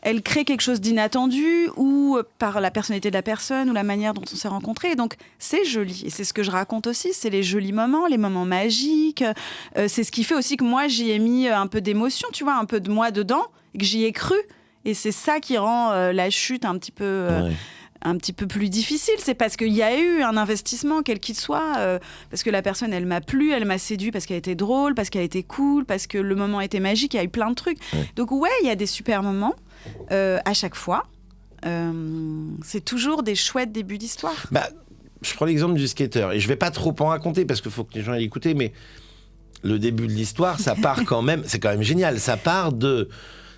elle crée quelque chose d'inattendu, ou par la personnalité de la personne, ou la manière dont on s'est rencontrés. Donc c'est joli. Et c'est ce que je raconte aussi, c'est les jolis moments, les moments magiques. C'est ce qui fait aussi que moi, j'y ai mis un peu d'émotion, tu vois, un peu de moi dedans, et que j'y ai cru. Et c'est ça qui rend la chute un petit peu plus difficile. C'est parce qu'il y a eu un investissement, quel qu'il soit, parce que la personne, elle m'a plu, elle m'a séduit parce qu'elle était drôle, parce qu'elle était cool, parce que le moment était magique, il y a eu plein de trucs. Donc ouais, il y a des super moments à chaque fois. C'est toujours des chouettes débuts d'histoire. Bah, je prends l'exemple du skater, et je vais pas trop en raconter parce qu'il faut que les gens aillent écouter, mais le début de l'histoire, ça part quand même, c'est quand même génial, ça part de...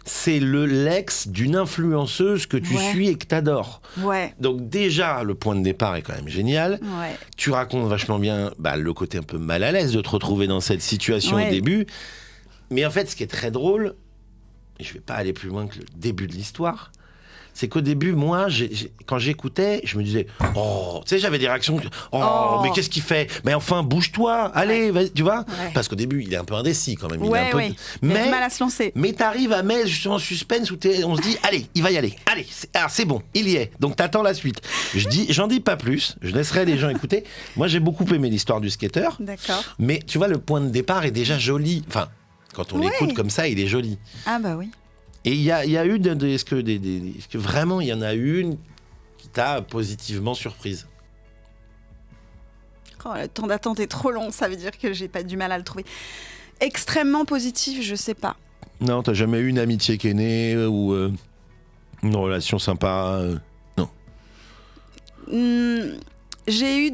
C'est l'ex d'une influenceuse que tu suis et que t'adores. Ouais. Donc déjà, le point de départ est quand même génial. Ouais. Tu racontes vachement bien le côté un peu mal à l'aise de te retrouver dans cette situation au début. Mais en fait, ce qui est très drôle, et je vais pas aller plus loin que le début de l'histoire, c'est qu'au début, moi, quand j'écoutais, je me disais, oh, tu sais, j'avais des réactions, mais qu'est-ce qu'il fait? Mais enfin, bouge-toi, allez, vas-y, tu vois? Parce qu'au début, il est un peu indécis quand même. Il est un peu... Il a du mal à se lancer. Mais t'arrives à mettre justement en suspense où on se dit, allez, il va y aller. Allez, c'est bon, il y est. Donc t'attends la suite. J'en dis pas plus, je laisserai les gens écouter. Moi, j'ai beaucoup aimé l'histoire du skater. D'accord. Mais tu vois, le point de départ est déjà joli. Enfin, quand on l'écoute comme ça, il est joli. Ah bah oui. Et il y a eu, est-ce que vraiment il y en a une qui t'a positivement surprise? Le temps d'attente est trop long, ça veut dire que j'ai pas du mal à le trouver. Extrêmement positif, je sais pas. Non, t'as jamais eu une amitié qui est née ou une relation sympa J'ai eu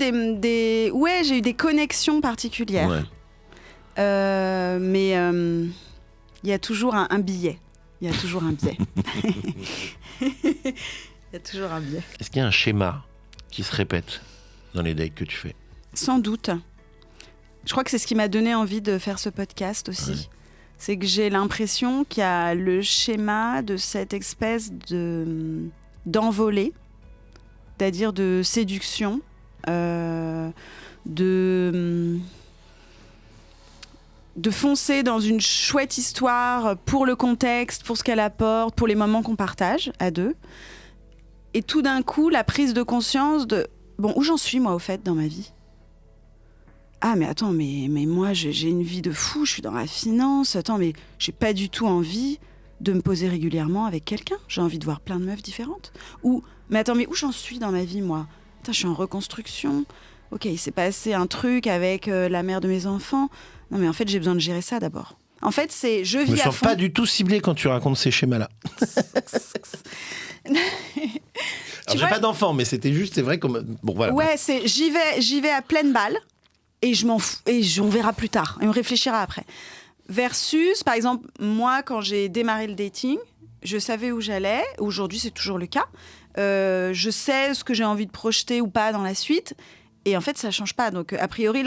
j'ai eu des connexions particulières. Ouais. Mais il y a toujours un biais. Il y a toujours un biais. Il y a toujours un biais. Est-ce qu'il y a un schéma qui se répète dans les dates que tu fais? Sans doute. Je crois que c'est ce qui m'a donné envie de faire ce podcast aussi. Ouais. C'est que j'ai l'impression qu'il y a le schéma de cette espèce d'envolée, c'est-à-dire de séduction, de foncer dans une chouette histoire pour le contexte, pour ce qu'elle apporte, pour les moments qu'on partage à deux. Et tout d'un coup, la prise de conscience de bon, où j'en suis moi au fait dans ma vie? Ah mais attends, mais moi j'ai une vie de fou, je suis dans la finance, attends mais j'ai pas du tout envie de me poser régulièrement avec quelqu'un, j'ai envie de voir plein de meufs différentes. Ou mais attends, mais où j'en suis dans ma vie moi? Putain, je suis en reconstruction, ok, il s'est passé un truc avec la mère de mes enfants, non mais en fait j'ai besoin de gérer ça d'abord. En fait c'est je vis Je me à sens fond. pas du tout ciblé quand tu racontes ces schémas-là. Alors, j'ai vois, pas d'enfant, mais c'était juste, c'est vrai comme bon voilà. ouais, c'est j'y vais à pleine balle et je m'en fous et on verra plus tard et on réfléchira après. Versus par exemple moi quand j'ai démarré le dating, je savais où j'allais. Aujourd'hui c'est toujours le cas. Je sais ce que j'ai envie de projeter ou pas dans la suite et en fait ça change pas. Donc a priori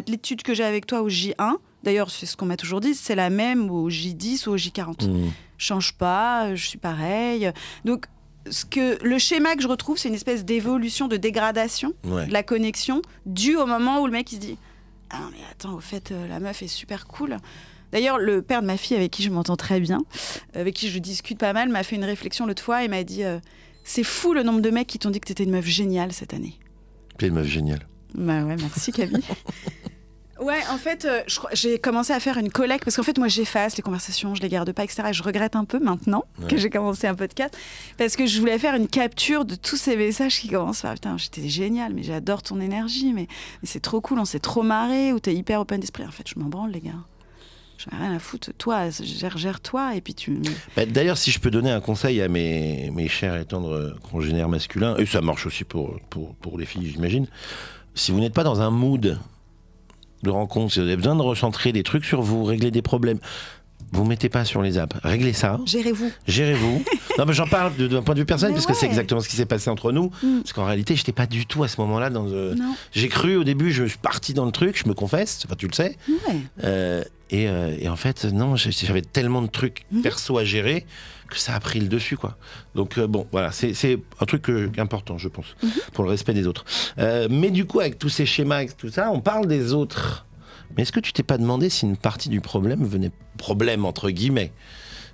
l'étude que j'ai avec toi au J1, d'ailleurs c'est ce qu'on m'a toujours dit, c'est la même au J10 ou au J40. Change pas, je suis pareil. Donc le schéma que je retrouve, c'est une espèce d'évolution, de dégradation de la connexion, due au moment où le mec il se dit « Ah non, mais attends, au fait, la meuf est super cool. » D'ailleurs, le père de ma fille, avec qui je m'entends très bien, avec qui je discute pas mal, m'a fait une réflexion l'autre fois et m'a dit « C'est fou le nombre de mecs qui t'ont dit que t'étais une meuf géniale cette année. » T'es une meuf géniale. Bah ouais, merci Camille. Ouais, en fait, j'ai commencé à faire une collecte parce qu'en fait, moi, j'efface les conversations, je les garde pas, etc. Et je regrette un peu maintenant que j'ai commencé un podcast parce que je voulais faire une capture de tous ces messages qui commencent par putain, j'étais génial, mais j'adore ton énergie, mais c'est trop cool, on s'est trop marré, ou t'es hyper open d'esprit. En fait, je m'en branle, les gars. J'en ai rien à foutre. Toi, gère-toi, et puis tu. Bah, d'ailleurs, si je peux donner un conseil à mes chers et tendres congénères masculins, et ça marche aussi pour les filles, j'imagine, si vous n'êtes pas dans un mood de rencontre, si vous avez besoin de recentrer des trucs sur vous, régler des problèmes, vous mettez pas sur les apps, réglez ça. Gérez-vous. Non mais j'en parle d'un point de vue personnel, parce que c'est exactement ce qui s'est passé entre nous. Parce qu'en réalité, j'étais pas du tout à ce moment-là dans. J'ai cru au début, je suis parti dans le truc, je me confesse, enfin tu le sais. Ouais. Et en fait, non, j'avais tellement de trucs perso à gérer que ça a pris le dessus, quoi. Donc bon, voilà, c'est un truc important, je pense, pour le respect des autres. Mais du coup, avec tous ces schémas, et tout ça, on parle des autres. Mais est-ce que tu t'es pas demandé si une partie du problème entre guillemets,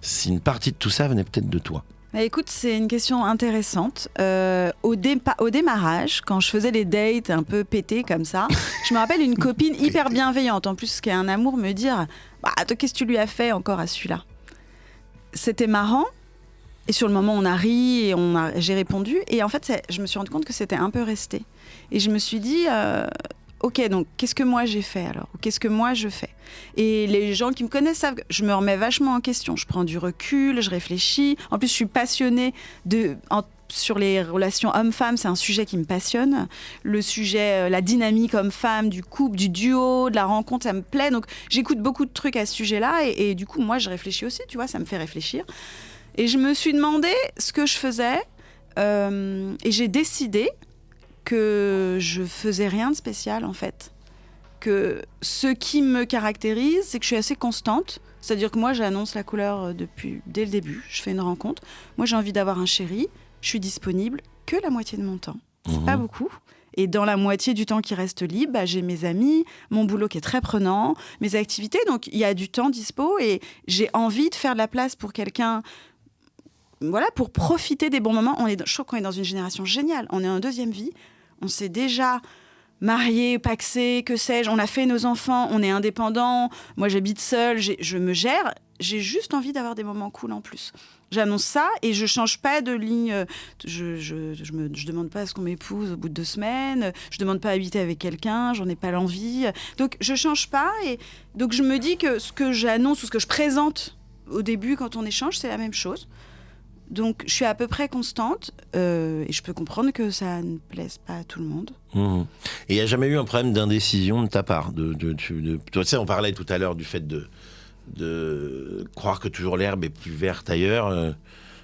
si une partie de tout ça venait peut-être de toi? Bah, écoute, c'est une question intéressante. Au démarrage, quand je faisais les dates un peu pétées comme ça, je me rappelle une copine hyper bienveillante, en plus, qui a un amour, me dire bah, « Toi, qu'est-ce que tu lui as fait encore à celui-là ?» C'était marrant. Et sur le moment, on a ri et j'ai répondu. Et en fait, je me suis rendu compte que c'était un peu resté. Et je me suis dit... Ok, donc qu'est-ce que moi j'ai fait alors? Ou qu'est-ce que moi je fais? Et les gens qui me connaissent savent que je me remets vachement en question. Je prends du recul, je réfléchis. En plus, je suis passionnée sur les relations hommes-femmes. C'est un sujet qui me passionne. Le sujet, la dynamique homme-femme, du couple, du duo, de la rencontre, ça me plaît. Donc, j'écoute beaucoup de trucs à ce sujet-là. Et du coup, moi, je réfléchis aussi, tu vois, ça me fait réfléchir. Et je me suis demandé ce que je faisais. Et j'ai décidé que je faisais rien de spécial en fait. Que ce qui me caractérise, c'est que je suis assez constante. C'est-à-dire que moi, j'annonce la couleur dès le début. Je fais une rencontre. Moi, j'ai envie d'avoir un chéri. Je suis disponible que la moitié de mon temps. C'est pas beaucoup. Et dans la moitié du temps qui reste libre, bah, j'ai mes amis, mon boulot qui est très prenant, mes activités. Donc, il y a du temps dispo et j'ai envie de faire de la place pour quelqu'un. Voilà, pour profiter des bons moments. Je trouve qu'on est dans une génération géniale. On est en deuxième vie. On s'est déjà mariés, pacsés, que sais-je. On a fait nos enfants, on est indépendants. Moi, j'habite seule, je me gère. J'ai juste envie d'avoir des moments cool en plus. J'annonce ça et je change pas de ligne. Je demande pas à ce qu'on m'épouse au bout de 2 semaines. Je demande pas à habiter avec quelqu'un. J'en ai pas l'envie. Donc, je change pas. Et donc, je me dis que ce que j'annonce ou ce que je présente au début quand on échange, c'est la même chose. Donc, je suis à peu près constante et je peux comprendre que ça ne plaise pas à tout le monde. Et il n'y a jamais eu un problème d'indécision de ta part tu sais, on parlait tout à l'heure du fait de croire que toujours l'herbe est plus verte ailleurs.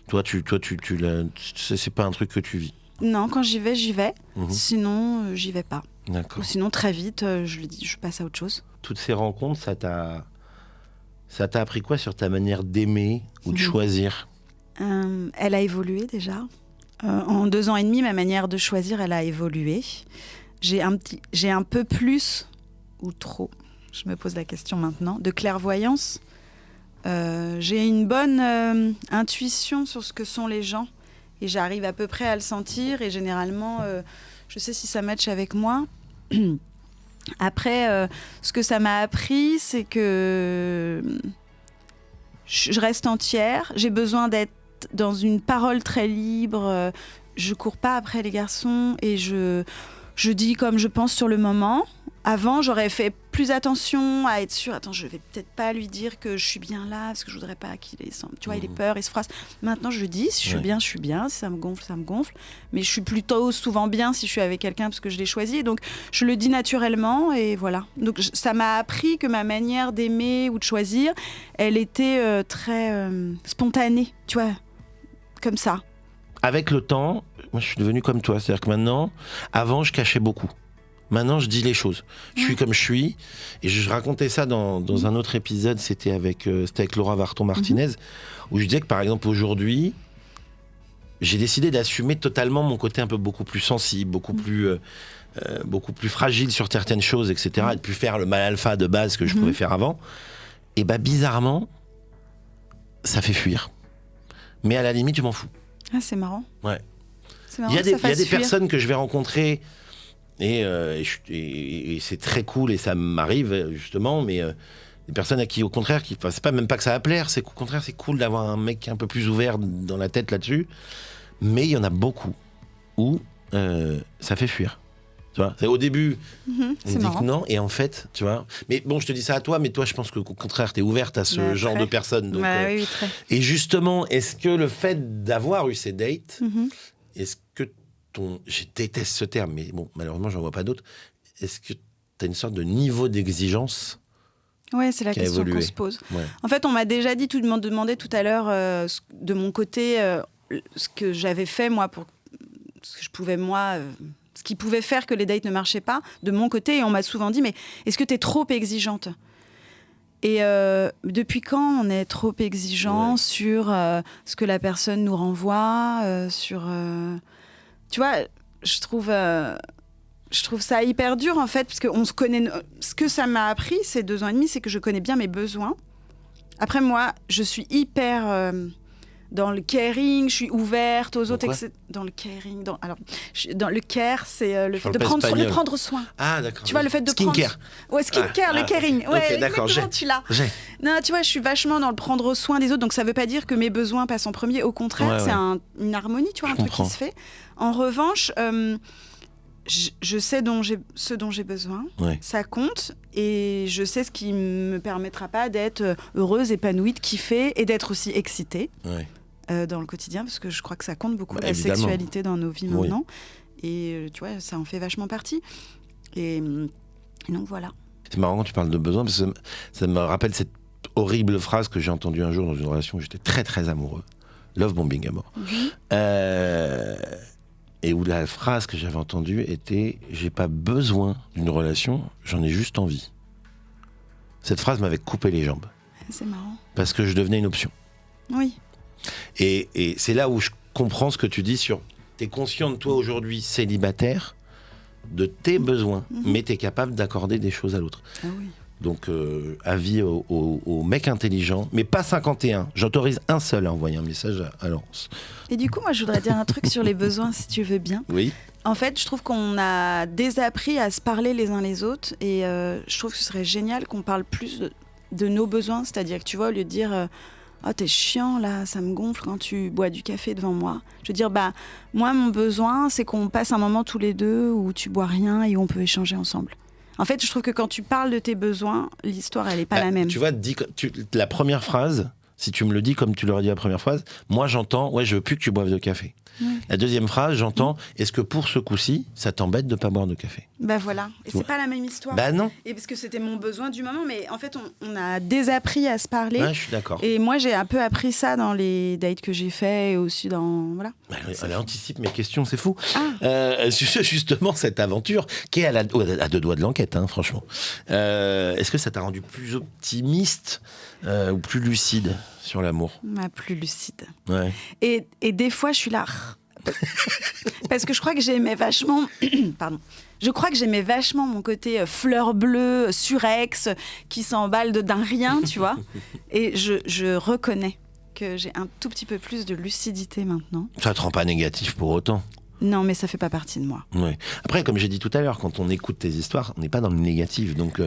Toi, c'est pas un truc que tu vis. Non, quand j'y vais, j'y vais. Sinon, j'y vais pas. D'accord. Ou sinon, très vite, je le dis, je passe à autre chose. Toutes ces rencontres, ça t'a appris quoi sur ta manière d'aimer ou de choisir? Elle a évolué déjà. En 2 ans et demi, ma manière de choisir, elle a évolué. J'ai un peu plus, ou trop, je me pose la question maintenant, de clairvoyance. J'ai une bonne intuition sur ce que sont les gens. Et j'arrive à peu près à le sentir. Et généralement, je sais si ça matche avec moi. Après, ce que ça m'a appris, c'est que je reste entière. J'ai besoin d'être dans une parole très libre. Je cours pas après les garçons et je dis comme je pense sur le moment. Avant, j'aurais fait plus attention à être sûre. Attends, je vais peut-être pas lui dire que je suis bien là parce que je voudrais pas qu'il ait, tu vois, il ait peur, il se froisse. Maintenant, je dis si je suis bien, je suis bien. Si ça me gonfle, ça me gonfle. Mais je suis plutôt souvent bien si je suis avec quelqu'un parce que je l'ai choisi. Donc, je le dis naturellement et voilà. Donc, ça m'a appris que ma manière d'aimer ou de choisir, elle était très spontanée, tu vois, comme ça. Avec le temps, moi, je suis devenu comme toi. C'est-à-dire que maintenant, avant, je cachais beaucoup. Maintenant, je dis les choses. Je suis comme je suis. Et je racontais ça dans un autre épisode, c'était avec Laura Varton-Martinez, où je disais que, par exemple, aujourd'hui, j'ai décidé d'assumer totalement mon côté un peu beaucoup plus sensible, beaucoup plus fragile sur certaines choses, etc. Et de plus faire le mal alpha de base que je pouvais faire avant. Et bah, bizarrement, ça fait fuir. Mais à la limite, je m'en fous. Ah, c'est marrant. Ouais. C'est marrant Il y a des fuir. personnes que je vais rencontrer et c'est très cool et ça m'arrive justement, mais des personnes à qui au contraire, c'est pas même pas que ça va plaire, c'est qu'au contraire c'est cool d'avoir un mec un peu plus ouvert dans la tête là-dessus, mais il y en a beaucoup où ça fait fuir. Tu vois, c'est au début, on me dit que non, et en fait, tu vois. Mais bon, je te dis ça à toi, mais toi, je pense qu'au contraire, t'es ouverte à ce genre de personnes. Donc, oui, très. Et justement, est-ce que le fait d'avoir eu ces dates, est-ce que je déteste ce terme, mais bon, malheureusement, j'en vois pas d'autres. Est-ce que tu as une sorte de niveau d'exigence? Ouais, c'est la question qu'on se pose. Ouais. En fait, on m'a déjà dit, tu me demandais tout à l'heure, de mon côté, ce que j'avais fait, moi, pour ce que je pouvais, moi, ce qui pouvait faire que les dates ne marchaient pas, de mon côté. Et on m'a souvent dit, mais est-ce que tu es trop exigeante? Et depuis quand on est trop exigeant sur ce que la personne nous renvoie, sur... Tu vois, je trouve ça hyper dur, en fait, parce qu'on se connaît... Ce que ça m'a appris, ces 2 ans et demi, c'est que je connais bien mes besoins. Après, moi, je suis hyper... dans le caring, je suis ouverte aux autres, etc. Dans le caring, dans le care, c'est le fait de prendre soin. Ah, d'accord. Tu vois, le fait de skincare. Ouais, skincare, le caring. Ouais, okay, d'accord, tu l'as. Non, tu vois, je suis vachement dans le prendre soin des autres, donc ça veut pas dire que mes besoins passent en premier. Au contraire, c'est une harmonie, tu vois, un truc qui se fait. En revanche, je sais ce dont j'ai besoin. Ouais. Ça compte, et je sais ce qui me permettra pas d'être heureuse, épanouie, de kiffer et d'être aussi excitée. Ouais. Dans le quotidien, parce que je crois que ça compte beaucoup, la sexualité dans nos vies maintenant. Et tu vois, ça en fait vachement partie. Et donc voilà. C'est marrant quand tu parles de besoin, parce que ça me rappelle cette horrible phrase que j'ai entendue un jour dans une relation où j'étais très très amoureux. Love bombing à mort. Et où la phrase que j'avais entendue était « J'ai pas besoin d'une relation, j'en ai juste envie ». Cette phrase m'avait coupé les jambes. C'est marrant. Parce que je devenais une option. Oui. Et c'est là où je comprends ce que tu dis sur... T'es conscient de toi aujourd'hui célibataire, de tes besoins, mais t'es capable d'accorder des choses à l'autre. Ah oui. Donc, avis aux mecs intelligents, mais pas 51. J'autorise un seul à envoyer un message à Laurence. Et du coup, moi, je voudrais dire un truc sur les besoins, si tu veux bien. Oui. En fait, je trouve qu'on a désappris à se parler les uns les autres, et je trouve que ce serait génial qu'on parle plus de nos besoins. C'est-à-dire que, tu vois, au lieu de dire... Oh, t'es chiant là, ça me gonfle quand tu bois du café devant moi. Je veux dire, moi, mon besoin, c'est qu'on passe un moment tous les deux où tu bois rien et où on peut échanger ensemble. En fait, je trouve que quand tu parles de tes besoins, l'histoire, elle n'est pas la même. Tu vois, la première phrase, si tu me le dis comme tu l'aurais dit la première phrase, moi j'entends, ouais, je veux plus que tu boives de café. La deuxième phrase, j'entends, est-ce que pour ce coup-ci, ça t'embête de pas boire de café? Bah voilà, et c'est pas la même histoire. Bah non. Et parce que c'était mon besoin du moment, mais en fait, on a désappris à se parler. Ouais, je suis d'accord. Et moi, j'ai un peu appris ça dans les dates que j'ai fait et aussi dans... Voilà. Bah, elle anticipe mes questions, c'est fou. Ah. Justement, cette aventure, qui est à deux doigts de l'enquête, hein, franchement. Est-ce que ça t'a rendu plus optimiste ou plus lucide sur l'amour? Plus lucide. Ouais. Et des fois, je suis là... Parce que je crois que j'aimais vachement... Pardon. Je crois que j'aimais vachement mon côté fleur bleue, surex, qui s'emballe d'un rien, tu vois. Et je reconnais que j'ai un tout petit peu plus de lucidité maintenant. Ça te rend pas négatif pour autant? Non, mais ça fait pas partie de moi. Ouais. Après, comme j'ai dit tout à l'heure, quand on écoute tes histoires, on n'est pas dans le négatif. Donc,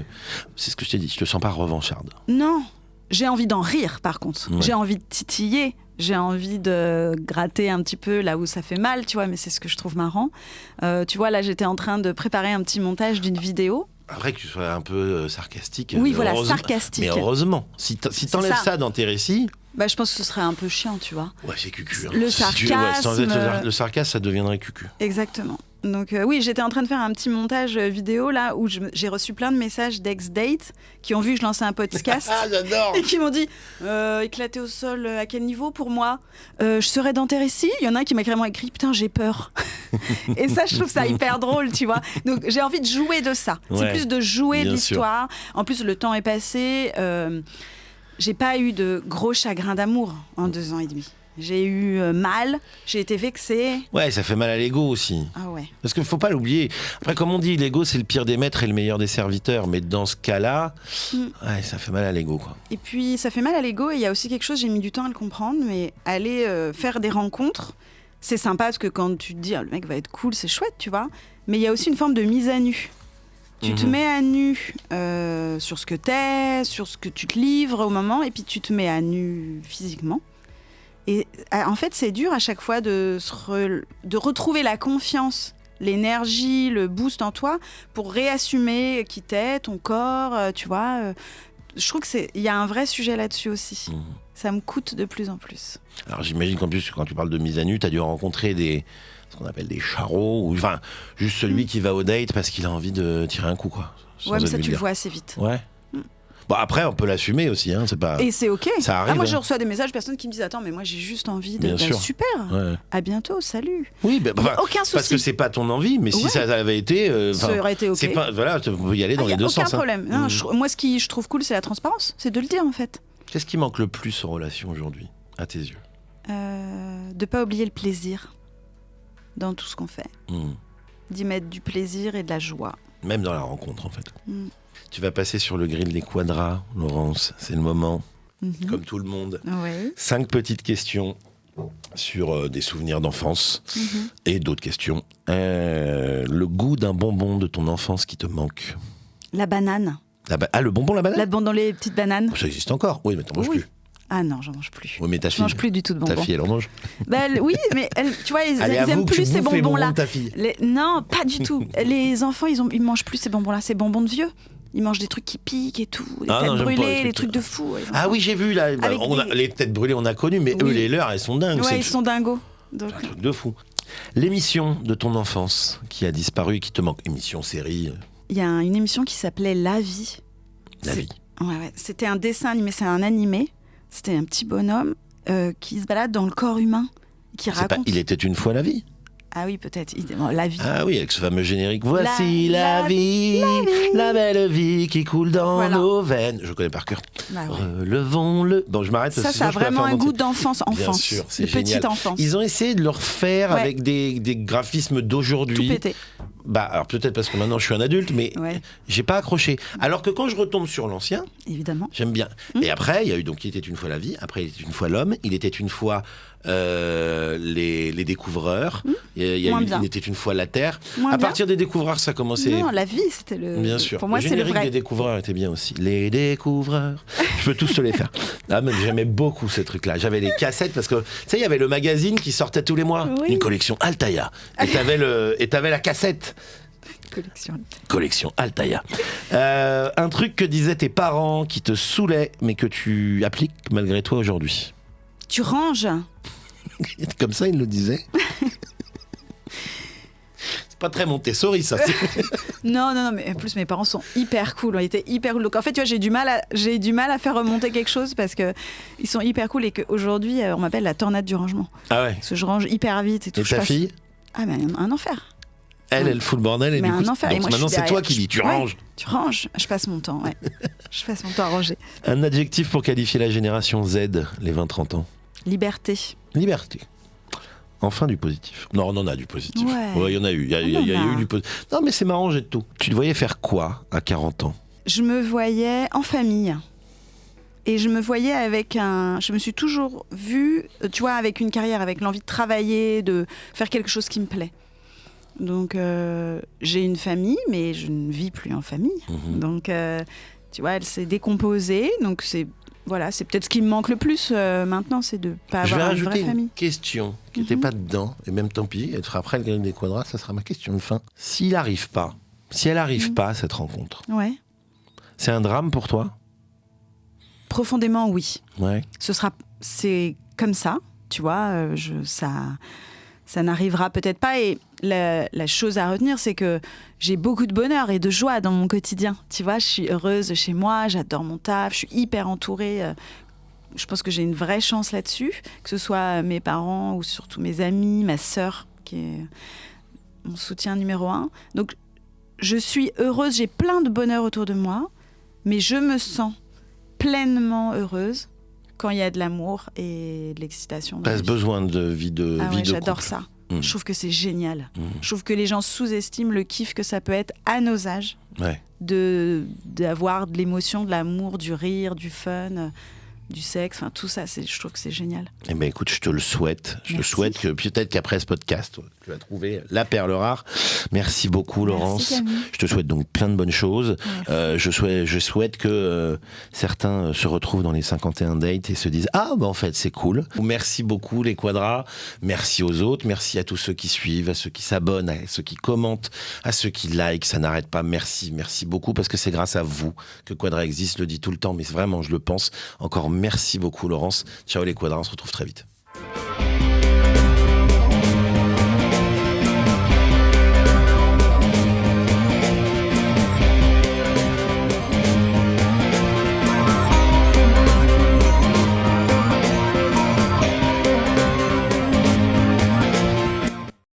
c'est ce que je t'ai dit, je te sens pas revancharde. Non, j'ai envie d'en rire, par contre. Ouais. J'ai envie de titiller. J'ai envie de gratter un petit peu là où ça fait mal, tu vois, mais c'est ce que je trouve marrant. Tu vois, là, j'étais en train de préparer un petit montage d'une vidéo. Après que tu sois un peu sarcastique. Oui, voilà, sarcastique. Mais heureusement, si t'enlèves ça dans tes récits... Bah, je pense que ce serait un peu chiant, tu vois. Ouais, c'est cucu. Hein. Le sarcasme... sarcasme... le sarcasme, ça deviendrait cucu. Exactement. Donc oui, j'étais en train de faire un petit montage vidéo là où j'ai reçu plein de messages d'ex-dates qui ont vu que je lançais un podcast. Ah, j'adore. Et qui m'ont dit éclaté au sol, à quel niveau pour moi je serais dentaire ici. Il y en a un qui m'a carrément écrit putain, j'ai peur. Et ça, je trouve ça hyper drôle, tu vois. Donc j'ai envie de jouer de ça. Ouais, c'est plus de jouer de bien l'histoire. En plus, le temps est passé. J'ai pas eu de gros chagrin d'amour en 2 ans et demi. J'ai eu mal, j'ai été vexée. Ouais, ça fait mal à l'ego aussi. Ah ouais. Parce qu'il faut pas l'oublier. Après, comme on dit, l'ego, c'est le pire des maîtres et le meilleur des serviteurs. Mais dans ce cas-là, ouais, ça fait mal à l'ego, quoi. Et puis, ça fait mal à l'ego. Et il y a aussi quelque chose, j'ai mis du temps à le comprendre, mais aller faire des rencontres, c'est sympa parce que quand tu te dis, le mec va être cool, c'est chouette, tu vois. Mais il y a aussi une forme de mise à nu. Tu te mets à nu sur ce que t'es, sur ce que tu te livres au moment, et puis tu te mets à nu physiquement. Et en fait, c'est dur à chaque fois de retrouver la confiance, l'énergie, le boost en toi pour réassumer qui t'es, ton corps, tu vois. Je trouve qu'il y a un vrai sujet là-dessus aussi. Ça me coûte de plus en plus. Alors j'imagine qu'en plus, quand tu parles de mise à nu, tu as dû rencontrer ce qu'on appelle des charros, ou enfin, juste celui qui va au date parce qu'il a envie de tirer un coup, quoi. Ouais, mais ça, tu le vois assez vite. Ouais. Bon, après, on peut l'assumer aussi, hein, c'est pas... Et c'est OK. Ça arrive. Moi, je reçois des messages de personnes qui me disent attends, mais moi, j'ai juste envie de... Bien sûr. Super. Ouais. À bientôt, salut. Oui, aucun souci. Parce que c'est pas ton envie, mais si ça avait été... ça aurait été OK. C'est pas, voilà, tu peux y aller dans les deux sens. Aucun problème. Hein. Non, moi, ce qui je trouve cool, c'est la transparence. C'est de le dire, en fait. Qu'est-ce qui manque le plus en relation aujourd'hui, à tes yeux? De pas oublier le plaisir dans tout ce qu'on fait. D'y mettre du plaisir et de la joie. Même dans la rencontre, en fait. Tu vas passer sur le grill des quadras, Laurence. C'est le moment, comme tout le monde. Ouais. 5 petites questions sur des souvenirs d'enfance et d'autres questions. Le goût d'un bonbon de ton enfance qui te manque? La banane. Le bonbon, la banane? Dans les petites bananes. Ça existe encore? Oui, mais t'en manges plus. Ah non, j'en mange plus. Oui, mais ta fille, je mange plus du tout de bonbons. Ta fille, elle en mange? Oui, mais tu vois, ils aiment plus ces bonbons-là. Ta fille. Non, pas du tout. Les enfants, ils mangent plus ces bonbons-là. Ces bonbons de vieux. Ils mangent des trucs qui piquent et tout, des têtes brûlées, des trucs de fou. Ah oui, j'ai vu là. Les têtes brûlées, on a connu, mais eux, les leurs, elles sont dingues. Ouais, ils sont dingos. Donc... C'est un truc de fou. L'émission de ton enfance qui a disparu et qui te manque? Émission, série? Il y a une émission qui s'appelait La Vie. La Vie. Ouais. C'était un dessin animé, c'est un animé. C'était un petit bonhomme qui se balade dans le corps humain, qui raconte... Il était une fois la vie? Ah oui, peut-être. La vie. Ah oui, avec ce fameux générique. Voici la vie, la belle vie qui coule dans nos veines. Je connais par cœur. Bah ouais. Relevons-le. Bon, je m'arrête. Ça a vraiment un goût d'enfance. Bien sûr, c'est de génial. petite enfance. Ils ont essayé de le refaire avec des graphismes d'aujourd'hui. Tout pété. Alors peut-être parce que maintenant je suis un adulte, mais j'ai pas accroché. Alors que quand je retombe sur l'ancien, évidemment, j'aime bien. Et après, il y a eu donc Il était une fois la vie. Après, Il était une fois l'homme. Il était une fois les découvreurs. Il était une fois la terre. À partir des découvreurs, ça commençait. Non, la vie, c'était le. Bien sûr. Pour moi, c'est le vrai. Les découvreurs était bien aussi. Les découvreurs. Je peux tous te les faire. Ah, mais j'aimais beaucoup ces trucs-là. J'avais les cassettes parce que tu sais, il y avait le magazine qui sortait tous les mois, une collection Altaïa. Et t'avais la cassette. Collection Altaïa. Un truc que disaient tes parents qui te saoulait, mais que tu appliques malgré toi aujourd'hui. Tu ranges. Comme ça, ils le disaient. C'est pas très Montessori, ça. Non, mais en plus mes parents sont hyper cool, ont été hyper cool. Donc en fait, tu vois, j'ai du mal à faire remonter quelque chose parce que ils sont hyper cool et qu'aujourd'hui, on m'appelle la tornade du rangement. Ah ouais. Parce que je range hyper vite et tout. Et ta fille ? Ah mais un enfer. Elle fout le bordel et mais du coup, un enfer. donc Et moi, maintenant c'est toi qui dis tu ranges. Tu ranges. Je passe mon temps, ouais. Je passe mon temps à ranger. Un adjectif pour qualifier la génération Z, les 20-30 ans. Liberté. Liberté. Enfin du positif. Non, on en a du positif. Ouais, il y en a eu. Il y a eu du positif. Non, mais c'est marrant, j'ai de tout. Tu te voyais faire quoi à 40 ans ? Je me voyais en famille. Et je me voyais je me suis toujours vue, tu vois, avec une carrière, avec l'envie de travailler, de faire quelque chose qui me plaît. Donc, j'ai une famille, mais je ne vis plus en famille. Mhm. Donc, tu vois, elle s'est décomposée. Donc, c'est peut-être ce qui me manque le plus maintenant, c'est de ne pas avoir une vraie famille. Je vais rajouter une question qui n'était pas dedans, et même tant pis, elle sera après le Grille des Quadras, ça sera ma question de fin. Si elle n'arrive pas, cette rencontre, Ouais. c'est un drame pour toi ? Profondément, oui. Ouais. C'est comme ça, tu vois, ça n'arrivera peut-être pas. Et la chose à retenir, c'est que j'ai beaucoup de bonheur et de joie dans mon quotidien. Tu vois, je suis heureuse chez moi, j'adore mon taf, je suis hyper entourée. Je pense que j'ai une vraie chance là-dessus, que ce soit mes parents ou surtout mes amis, ma sœur, qui est mon soutien numéro 1. Donc, je suis heureuse, j'ai plein de bonheur autour de moi, mais je me sens pleinement heureuse quand il y a de l'amour et de l'excitation. T'as besoin de vie de Ah vie ouais, de j'adore couple. ça. Je trouve que c'est génial. Je trouve que les gens sous-estiment le kiff que ça peut être à nos âges, Ouais. d'avoir de l'émotion, de l'amour, du rire, du fun, du sexe, enfin tout ça, je trouve que c'est génial. Eh ben écoute, je te le souhaite. Je te Merci. souhaite que peut-être qu'après ce podcast, tu vas trouver la perle rare. Merci beaucoup, Laurence. Merci, Camille. Je te souhaite donc plein de bonnes choses. Je souhaite que certains se retrouvent dans les 51 dates et se disent ah bah en fait c'est cool. Merci beaucoup les Quadras. Merci aux autres. Merci à tous ceux qui suivent, à ceux qui s'abonnent, à ceux qui commentent, à ceux qui likent. Ça n'arrête pas. Merci beaucoup parce que c'est grâce à vous que Quadra existe. Je le dis tout le temps, mais vraiment je le pense. Encore merci beaucoup Laurence. Ciao les Quadras. On se retrouve très vite.